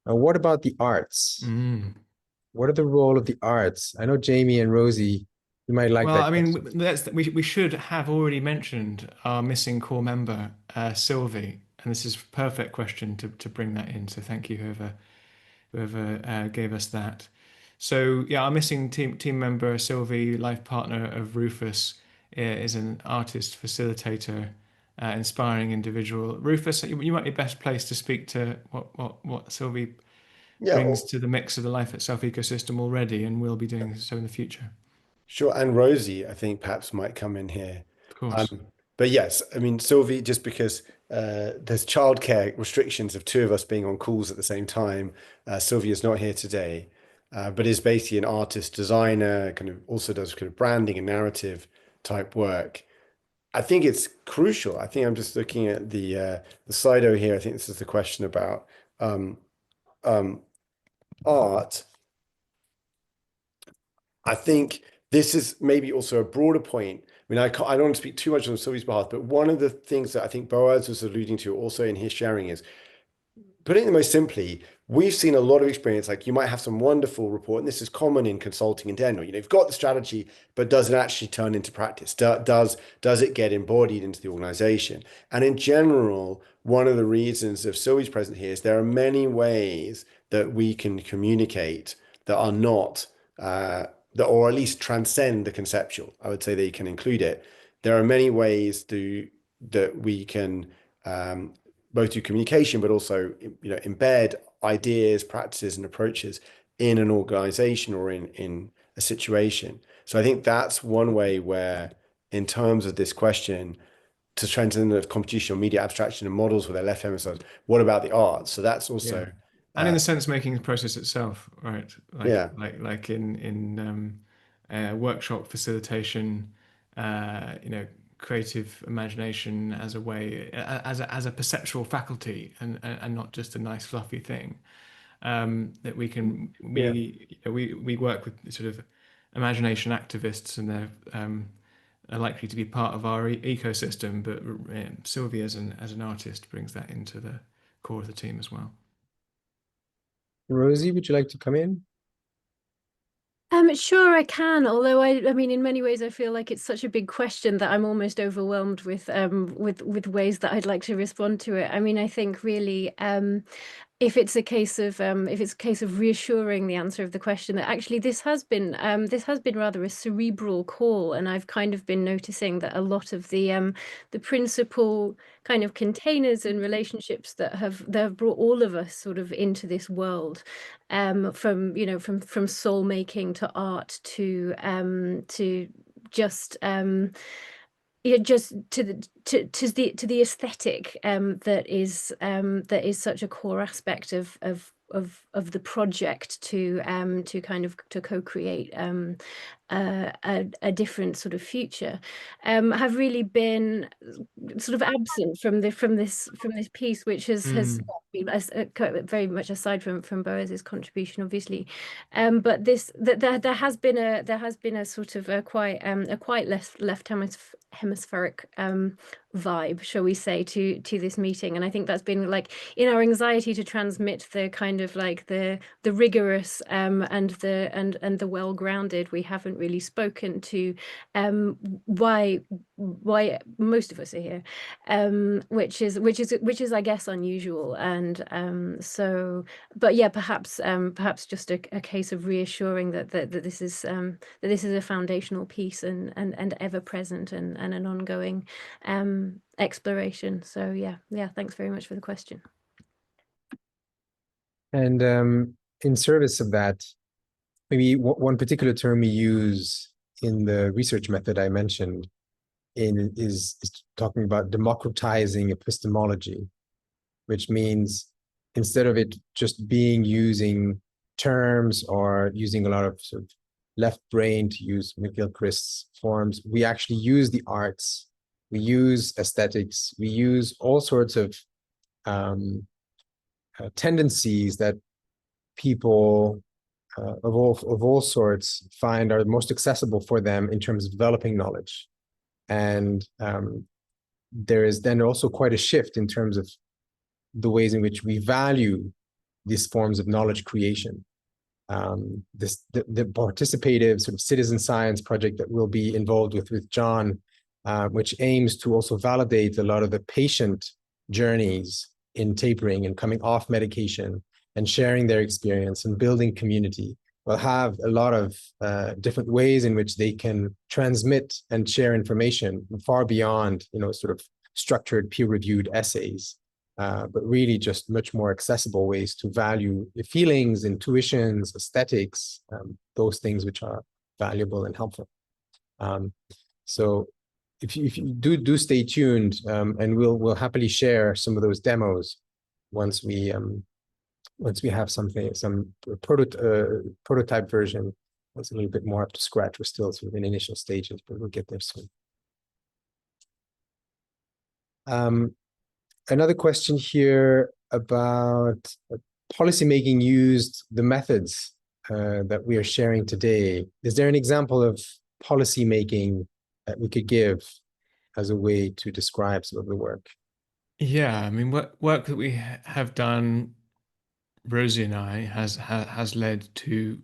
What about the arts? What are the role of the arts? I know Jamie and Rosie, you might like that. Well, I mean, we should have already mentioned our missing core member, Sylvie. and this is a perfect question to bring that in. So thank you, whoever gave us that. So yeah, our missing team member Sylvie, life partner of Rufus, is an artist facilitator, inspiring individual. Rufus, you might be best placed to speak to what Sylvie Yeah, brings to the mix of the Life Itself ecosystem already, and will be doing so in the future. sure. And Rosie, I think perhaps might come in here. Of course. But yes, I mean, Sylvie, just because there's childcare restrictions of two of us being on calls at the same time, Sylvie is not here today, but is basically an artist, designer, kind of also does kind of branding and narrative type work. I think it's crucial. I think I'm just looking at the Slido here. I think this is the question about art. I think this is maybe also a broader point. I mean, I don't want to speak too much on Sylvie's behalf, but one of the things that I think Boaz was alluding to also in his sharing is, putting it most simply, we've seen a lot of experience. Like, you might have some wonderful report, and this is common in consulting in general. You know, you've got the strategy, but does it actually turn into practice? Does it get embodied into the organization? And in general, one of the reasons of Sylvie's presence here is there are many ways that we can communicate that are not that, or at least transcend the conceptual. I would say they can include it. There are many ways that we can both do communication, but also, you know, embed ideas, practices, and approaches in an organization or in a situation. So I think that's one way where, in terms of this question, to strengthen the computational media abstraction and models with their left hemisphere, what about the arts? So that's also, yeah. And in the sense-making process itself, right? Like, yeah, like in workshop facilitation, you know, creative imagination as a way, as a perceptual faculty, and not just a nice fluffy thing. That we can we work with sort of imagination activists, and they're are likely to be part of our ecosystem. But Sylvie, as an artist, brings that into the core of the team as well. Rosie, would you like to come in? Sure, I can. Although I mean, in many ways, I feel like it's such a big question that I'm almost overwhelmed with ways that I'd like to respond to it. I mean, I think really, if it's a case of reassuring the answer of the question, that actually this has been rather a cerebral call, and I've kind of been noticing that a lot of the principal kind of containers and relationships that have brought all of us sort of into this world, from soul making to art to just just to the aesthetic, that is such a core aspect of the project to kind of to co-create a different sort of future, have really been sort of absent from this piece, which has been very much aside from Boaz's contribution, obviously, but there has been a sort of a quite left hemispheric vibe, shall we say, to this meeting. And I think that's been, like, in our anxiety to transmit the kind of like the rigorous and the well-grounded, we haven't really spoken to why most of us are here, which is I guess unusual. And so, but yeah, perhaps just a case of reassuring that this is a foundational piece and ever present and an ongoing exploration. So yeah, thanks very much for the question. And in service of that, maybe one particular term we use in the research method I mentioned is talking about democratizing epistemology, which means instead of it just being using terms or using a lot of sort of left brain, to use McGilchrist's forms, we actually use the arts, we use aesthetics, we use all sorts of tendencies that people of all sorts find are most accessible for them in terms of developing knowledge. And there is then also quite a shift in terms of the ways in which we value these forms of knowledge creation. The participative sort of citizen science project that we'll be involved with John, which aims to also validate a lot of the patient journeys in tapering and coming off medication and sharing their experience and building community will have a lot of different ways in which they can transmit and share information far beyond, sort of structured peer-reviewed essays, but really just much more accessible ways to value the feelings, intuitions, aesthetics, those things which are valuable and helpful. So if you do stay tuned, and we'll happily share some of those demos once we have some prototype version that's a little bit more up to scratch. We're still sort of in initial stages, but we'll get there soon. Another question here about policymaking used the methods that we are sharing today. Is there an example of policymaking that we could give as a way to describe some of the work? Yeah, I mean, work that we have done, Rosie and I, has led to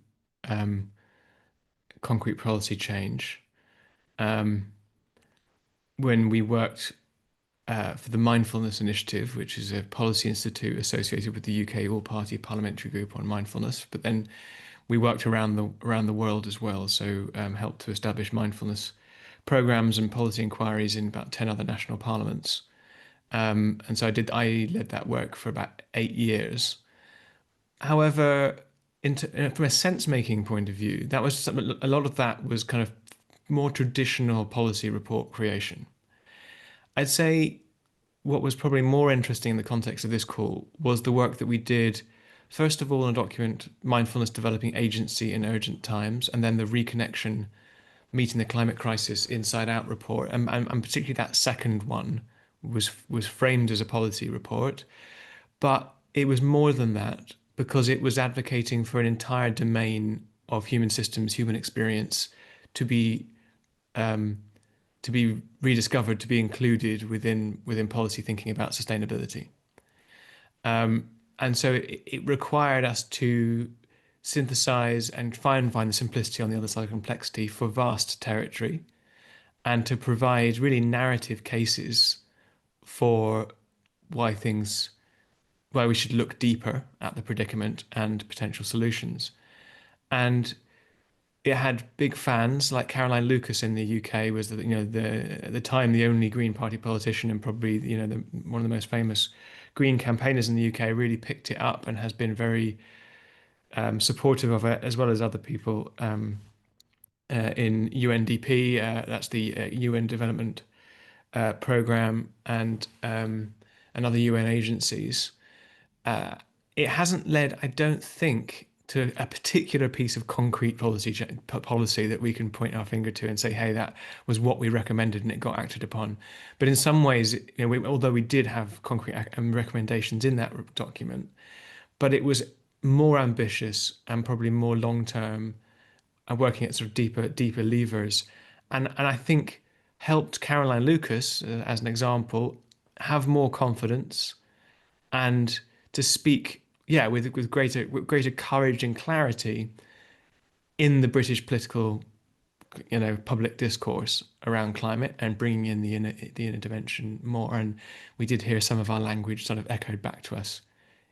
concrete policy change. When we worked for the Mindfulness Initiative, which is a policy institute associated with the UK All-Party Parliamentary Group on Mindfulness, but then we worked around the world as well, so helped to establish mindfulness programs and policy inquiries in about 10 other national parliaments. And so I led that work for about 8 years. However, from a sense-making point of view, a lot of that was kind of more traditional policy report creation. I'd say what was probably more interesting in the context of this call was the work that we did, first of all, on a document, Mindfulness Developing Agency in Urgent Times, and then the Reconnection Meeting the Climate Crisis Inside Out report. And particularly that second one was framed as a policy report, but it was more than that, because it was advocating for an entire domain of human systems, human experience, to be rediscovered, to be included within policy thinking about sustainability. And so it required us to synthesize and find the simplicity on the other side of complexity for vast territory, and to provide really narrative cases for why we should look deeper at the predicament and potential solutions. And it had big fans, like Caroline Lucas in the UK was at the time the only Green Party politician, and probably one of the most famous Green campaigners in the UK, really picked it up and has been very supportive of it, as well as other people in UNDP, that's the UN Development Programme, and other UN agencies. It hasn't led, I don't think, to a particular piece of concrete policy that we can point our finger to and say, hey, that was what we recommended and it got acted upon. But in some ways, although we did have concrete recommendations in that document, but it was more ambitious and probably more long-term, and working at sort of deeper levers. And I think helped Caroline Lucas, as an example, have more confidence and to speak, with greater courage and clarity in the British political, public discourse around climate, and bringing in the inner dimension more. And we did hear some of our language sort of echoed back to us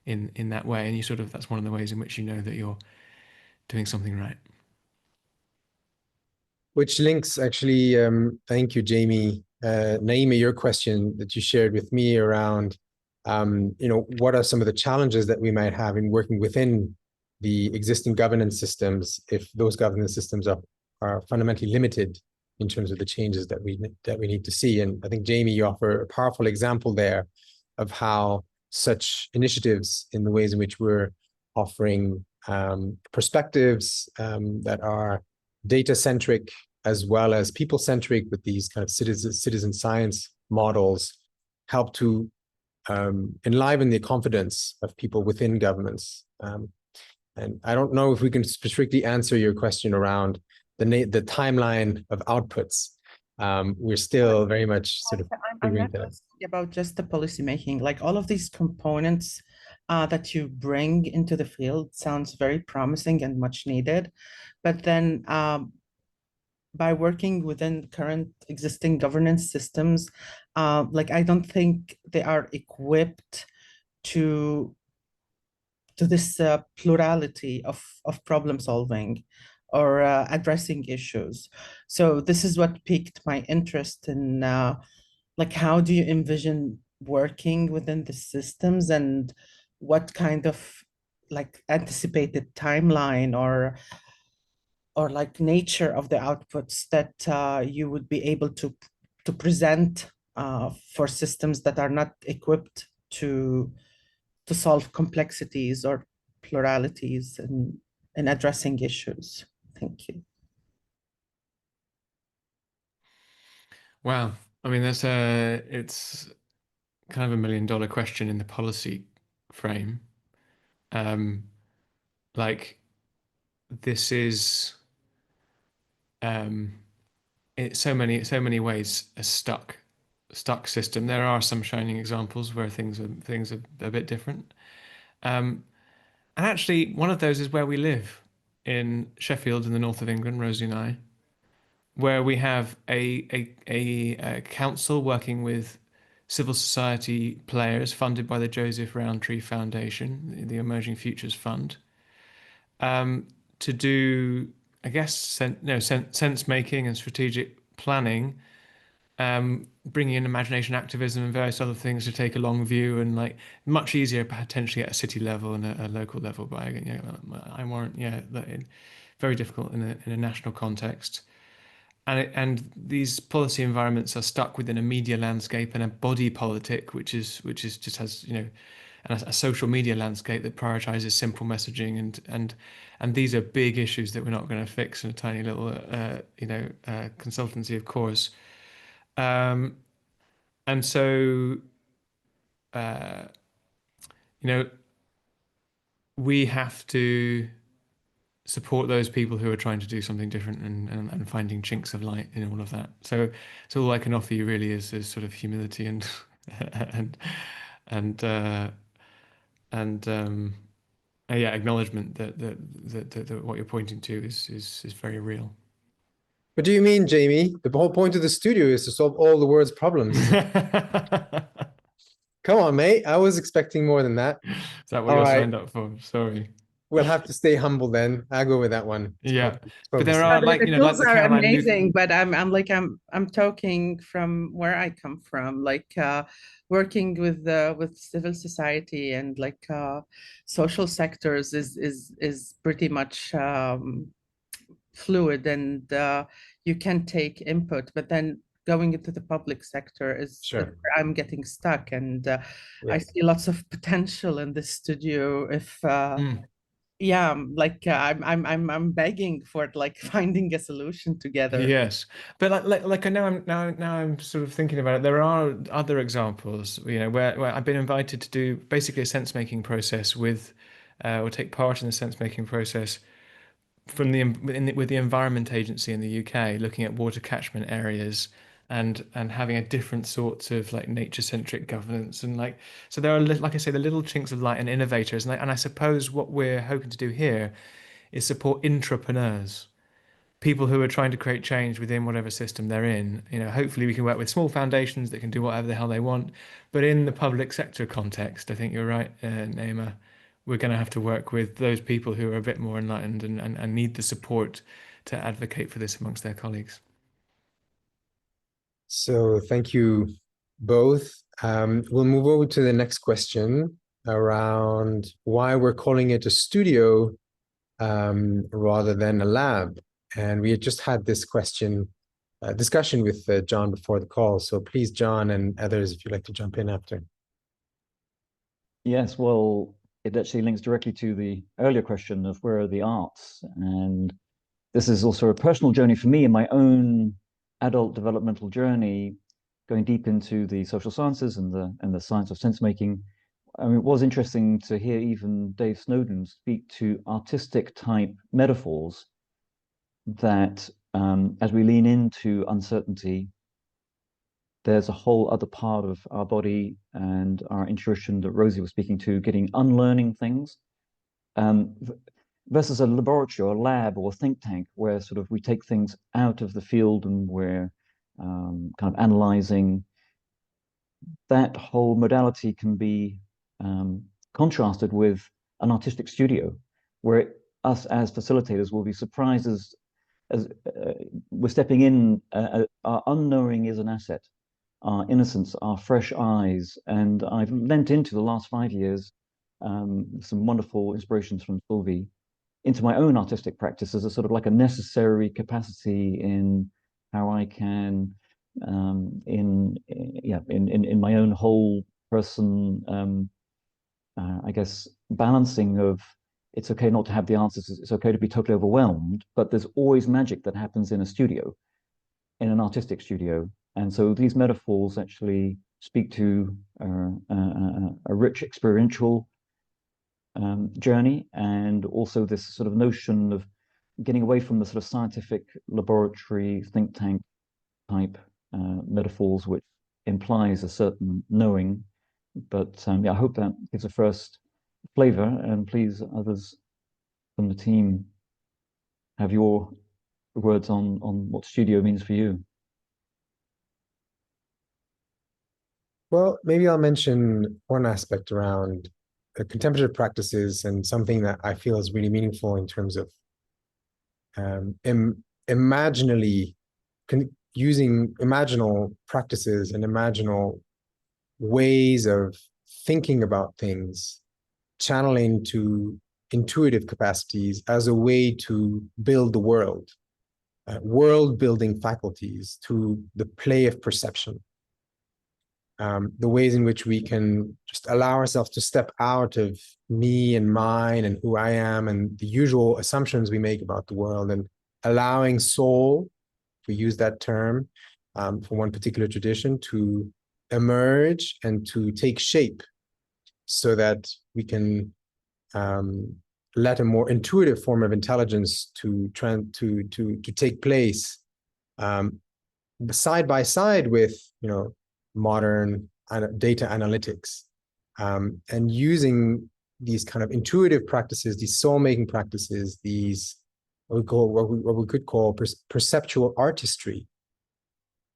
in that way. And that's one of the ways in which you know that you're doing something right. Which links actually, thank you, Jamie. Naima, your question that you shared with me around, what are some of the challenges that we might have in working within the existing governance systems if those governance systems are fundamentally limited in terms of the changes that we need to see. And I think, Jamie, you offer a powerful example there of how such initiatives, in the ways in which we're offering perspectives that are data-centric as well as people-centric with these kind of citizen science models, help to enliven the confidence of people within governments. And I don't know if we can strictly answer your question around the timeline of outputs. We're still very much sort of figuring that out. About just the policymaking, like all of these components that you bring into the field sounds very promising and much needed. But then by working within current existing governance systems, like I don't think they are equipped to this plurality of problem solving or addressing issues. So this is what piqued my interest in like how do you envision working within the systems, and what kind of like anticipated timeline or like nature of the outputs that you would be able to present for systems that are not equipped to solve complexities or pluralities in addressing issues. Thank you. Wow. I mean, it's kind of a $1 million question in the policy frame. Like this is in so many ways a stuck system. There are some shining examples where things are a bit different. And actually, one of those is where we live in Sheffield in the north of England, Rosie and I, where we have a council working with civil society players funded by the Joseph Rowntree Foundation, the Emerging Futures Fund, to do, I guess, sense making and strategic planning, bringing in imagination activism and various other things to take a long view, and like much easier potentially at a city level and a local level. But I warrant, very difficult in a national context. And these policy environments are stuck within a media landscape and a body politic, which is just has and a social media landscape that prioritizes simple messaging, and these are big issues that we're not going to fix in a tiny little consultancy, of course. And so we have to support those people who are trying to do something different and finding chinks of light in all of that. So all I can offer you really is sort of humility and acknowledgement that what you're pointing to is very real. What do you mean, Jamie? The whole point of the studio is to solve all the world's problems. Come on, mate. I was expecting more than that. Is that what you're signed up for? Sorry. We'll have to stay humble then. I'll go with that one. Yeah, but there are like the tools are amazing, but I'm talking from where I come from, like working with civil society and like social sectors is pretty much fluid, and you can take input, but then going into the public sector is where I'm getting stuck, and I see lots of potential in this studio if like I'm begging for like finding a solution together. Yes, but like I know I'm sort of thinking about it. There are other examples, where I've been invited to do basically a sense making process with, or take part in the sense making process from with the Environment Agency in the UK, looking at water catchment areas and having a different sorts of like nature-centric governance, and like so there are, like I say, the little chinks of light and innovators, and I suppose what we're hoping to do here is support intrapreneurs, people who are trying to create change within whatever system they're in. Hopefully we can work with small foundations that can do whatever the hell they want, but in the public sector context, I think you're right, Naima, we're going to have to work with those people who are a bit more enlightened and need the support to advocate for this amongst their colleagues. So thank you both. We'll move over to the next question around why we're calling it a studio rather than a lab. And we had just had this discussion with John before the call. So please, John and others, if you'd like to jump in after. Yes, well, it actually links directly to the earlier question of where are the arts? And this is also a personal journey for me in my own adult developmental journey, going deep into the social sciences and the science of sense making. I mean, it was interesting to hear even Dave Snowden speak to artistic type metaphors that as we lean into uncertainty, there's a whole other part of our body and our intuition that Rosie was speaking to, getting unlearning things, versus a laboratory or a lab or a think tank where sort of we take things out of the field and we're kind of analyzing that whole modality can be contrasted with an artistic studio, where us as facilitators will be surprised as we're stepping in. Our unknowing is an asset, our innocence, our fresh eyes. And I've lent into the last 5 years some wonderful inspirations from Sylvie into my own artistic practice as a sort of like a necessary capacity in how I can in my own whole person I guess balancing of it's okay not to have the answers, it's okay to be totally overwhelmed, but there's always magic that happens in a studio, in an artistic studio. And so these metaphors actually speak to a rich experiential journey, and also this sort of notion of getting away from the sort of scientific laboratory think tank type metaphors, which implies a certain knowing. But yeah, I hope that gives a first flavor, and please, others from the team, have your words on what studio means for you. Well, maybe I'll mention one aspect around contemplative practices, and something that I feel is really meaningful in terms of imaginally using imaginal practices and imaginal ways of thinking about things, channeling to intuitive capacities as a way to build the world, world building faculties, to the play of perception. The ways in which we can just allow ourselves to step out of me and mine and who I am and the usual assumptions we make about the world, and allowing soul, if we use that term for one particular tradition, to emerge and to take shape, so that we can let a more intuitive form of intelligence to take place side by side with, modern data analytics, and using these kind of intuitive practices, these soul-making practices, these what we could call perceptual artistry,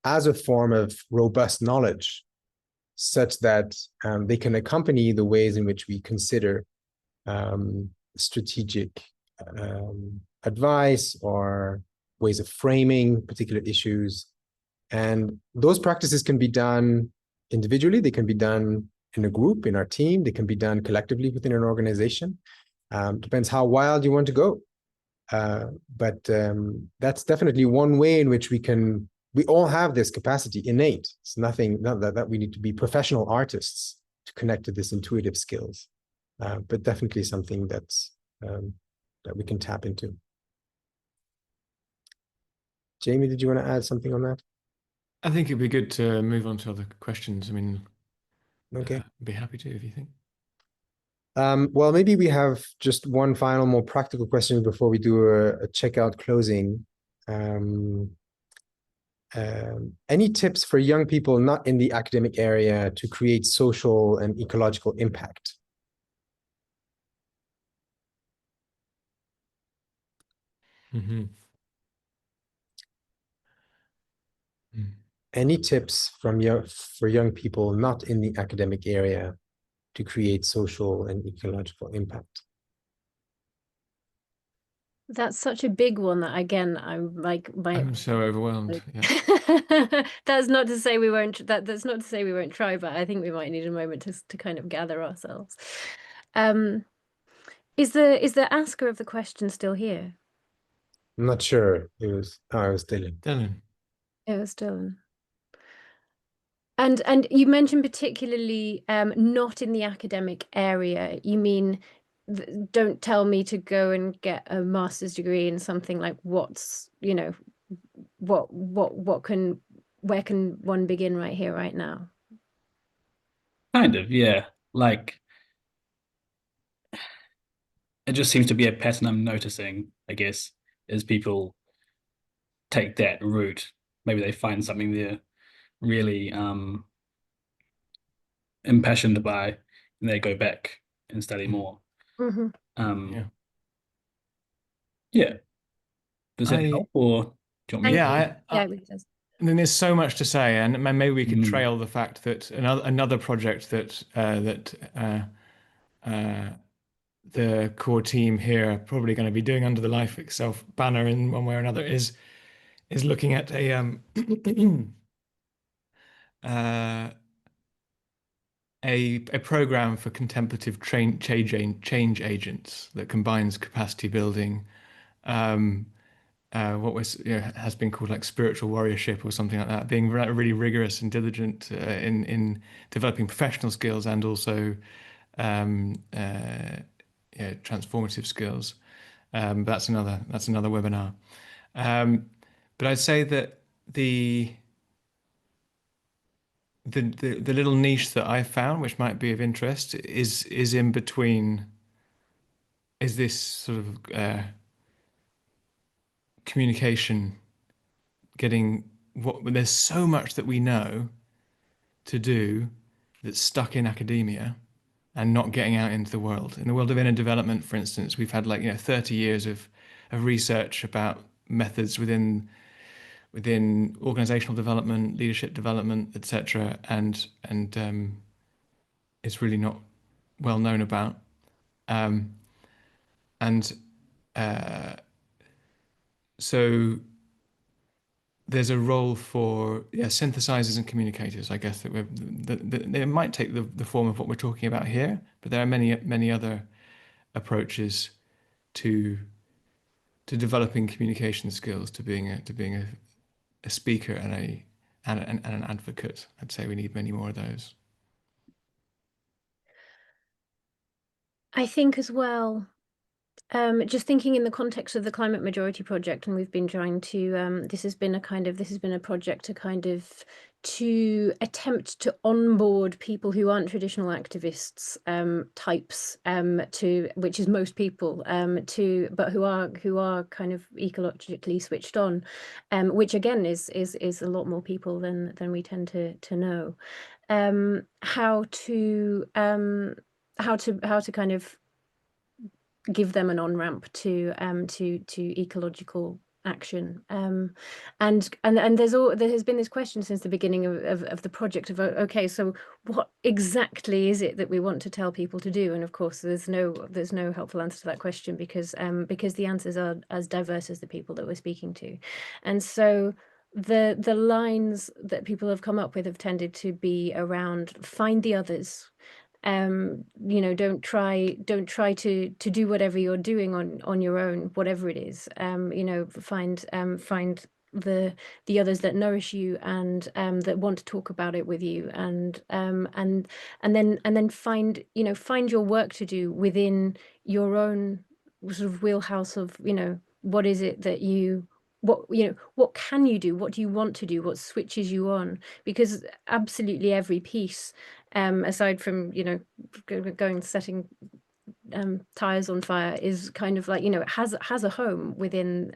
as a form of robust knowledge, such that they can accompany the ways in which we consider strategic advice or ways of framing particular issues. And those practices can be done individually, they can be done in a group, in our team, they can be done collectively within an organization. Depends how wild you want to go. But that's definitely one way in which we all have this capacity innate. It's not that we need to be professional artists to connect to this intuitive skills, but definitely something that we can tap into. Jamie, did you want to add something on that? I think it'd be good to move on to other questions. I mean, okay, I'd be happy to if you think. Well, maybe we have just one final, more practical question before we do a checkout closing. Any tips for young people not in the academic area to create social and ecological impact? Mm-hmm. Any tips for young people not in the academic area to create social and ecological impact? That's such a big one that, again, I'm so overwhelmed. Yeah. That's not to say we won't. That's not to say we won't try, but I think we might need a moment to kind of gather ourselves. Is the asker of the question still here? I'm not sure. It was Dylan. Dylan. It was Dylan. And you mentioned particularly not in the academic area. You mean don't tell me to go and get a master's degree in something like where can one begin right here, right now? Kind of, yeah. Like, it just seems to be a pattern I'm noticing, I guess, as people take that route. Maybe they find something they're really impassioned by, and they go back and study more. Mm-hmm. Yeah. Does that help, or do you want me? Yeah, yeah, it does. And then there's so much to say, and maybe we could Mm. trail the fact that another project that the core team here are probably going to be doing under the Life Itself banner in one way or another is looking at a a program for contemplative change agents that combines capacity building, what was has been called like spiritual warriorship or something like that, being really rigorous and diligent in developing professional skills and also transformative skills. That's another webinar. But I'd say that the little niche that I found, which might be of interest, is in between. Is this sort of communication getting there's so much that we know to do that's stuck in academia and not getting out into the world. In the world of inner development, for instance, we've had 30 years of research about methods within organizational development, leadership development, etc., and it's really not well known about. And so there's a role for synthesizers and communicators, I guess, that they might take the form of what we're talking about here, but there are many other approaches to developing communication skills, to being a speaker and an advocate. I'd say we need many more of those. I think as well, just thinking in the context of the Climate Majority Project, and we've been trying to, this has been a project to attempt to onboard people who aren't traditional activists types, which is most people, but who are kind of ecologically switched on, which again is a lot more people than we tend to know. How to kind of give them an on-ramp to ecological action, and there has been this question since the beginning of the project of, okay, so what exactly is it that we want to tell people to do? And of course there's no helpful answer to that question, because the answers are as diverse as the people that we're speaking to. And so the lines that people have come up with have tended to be around: find the others, don't try to do whatever you're doing on your own, whatever it is. Find the others that nourish you and that want to talk about it with you, and then find your work to do within your own sort of wheelhouse of what is it that what can you do, what do you want to do, what switches you on, because absolutely every piece, aside from going setting tires on fire, is kind of like has a home within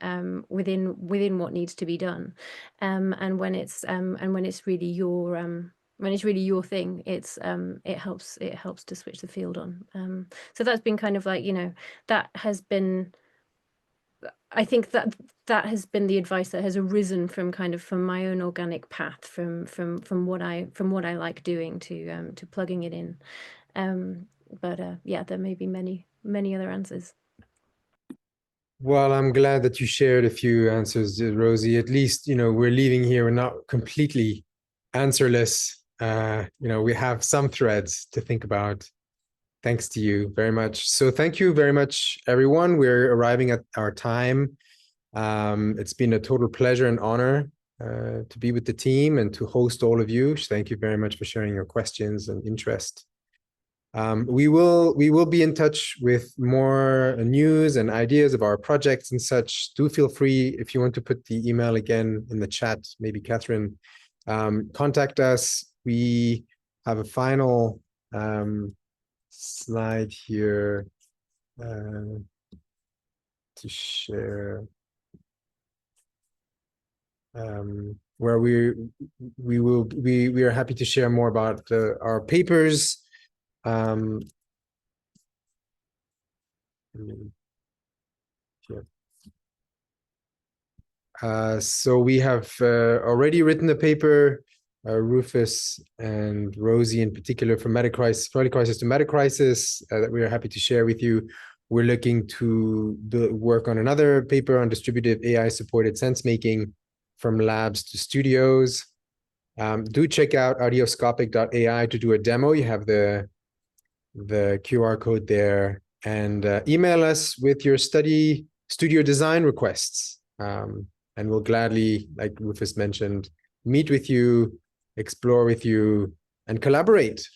what needs to be done, and when it's really your thing, it helps to switch the field on. So that's been kind of like that has been, I think that has been the advice that has arisen from my own organic path, from what I like doing, to plugging it in. But yeah, there may be many other answers. Well, I'm glad that you shared a few answers, Rosie. At least, we're leaving here, we're not completely answerless. We have some threads to think about. Thanks to you very much. So thank you very much, everyone. We're arriving at our time. It's been a total pleasure and honor to be with the team and to host all of you. Thank you very much for sharing your questions and interest. We will be in touch with more news and ideas of our projects and such. Do feel free, if you want to put the email again in the chat, maybe Catherine, contact us. We have a final slide here to share, where we are happy to share more about our papers. So we have already written a paper, Rufus and Rosie in particular, from metacrisis, early crisis to metacrisis, that we are happy to share with you. We're looking to work on another paper on distributive AI-supported sense-making from labs to studios. Do check out audioscopic.ai to do a demo. You have the QR code there, and email us with your studio design requests. And we'll gladly, like Rufus mentioned, meet with you, explore with you, and collaborate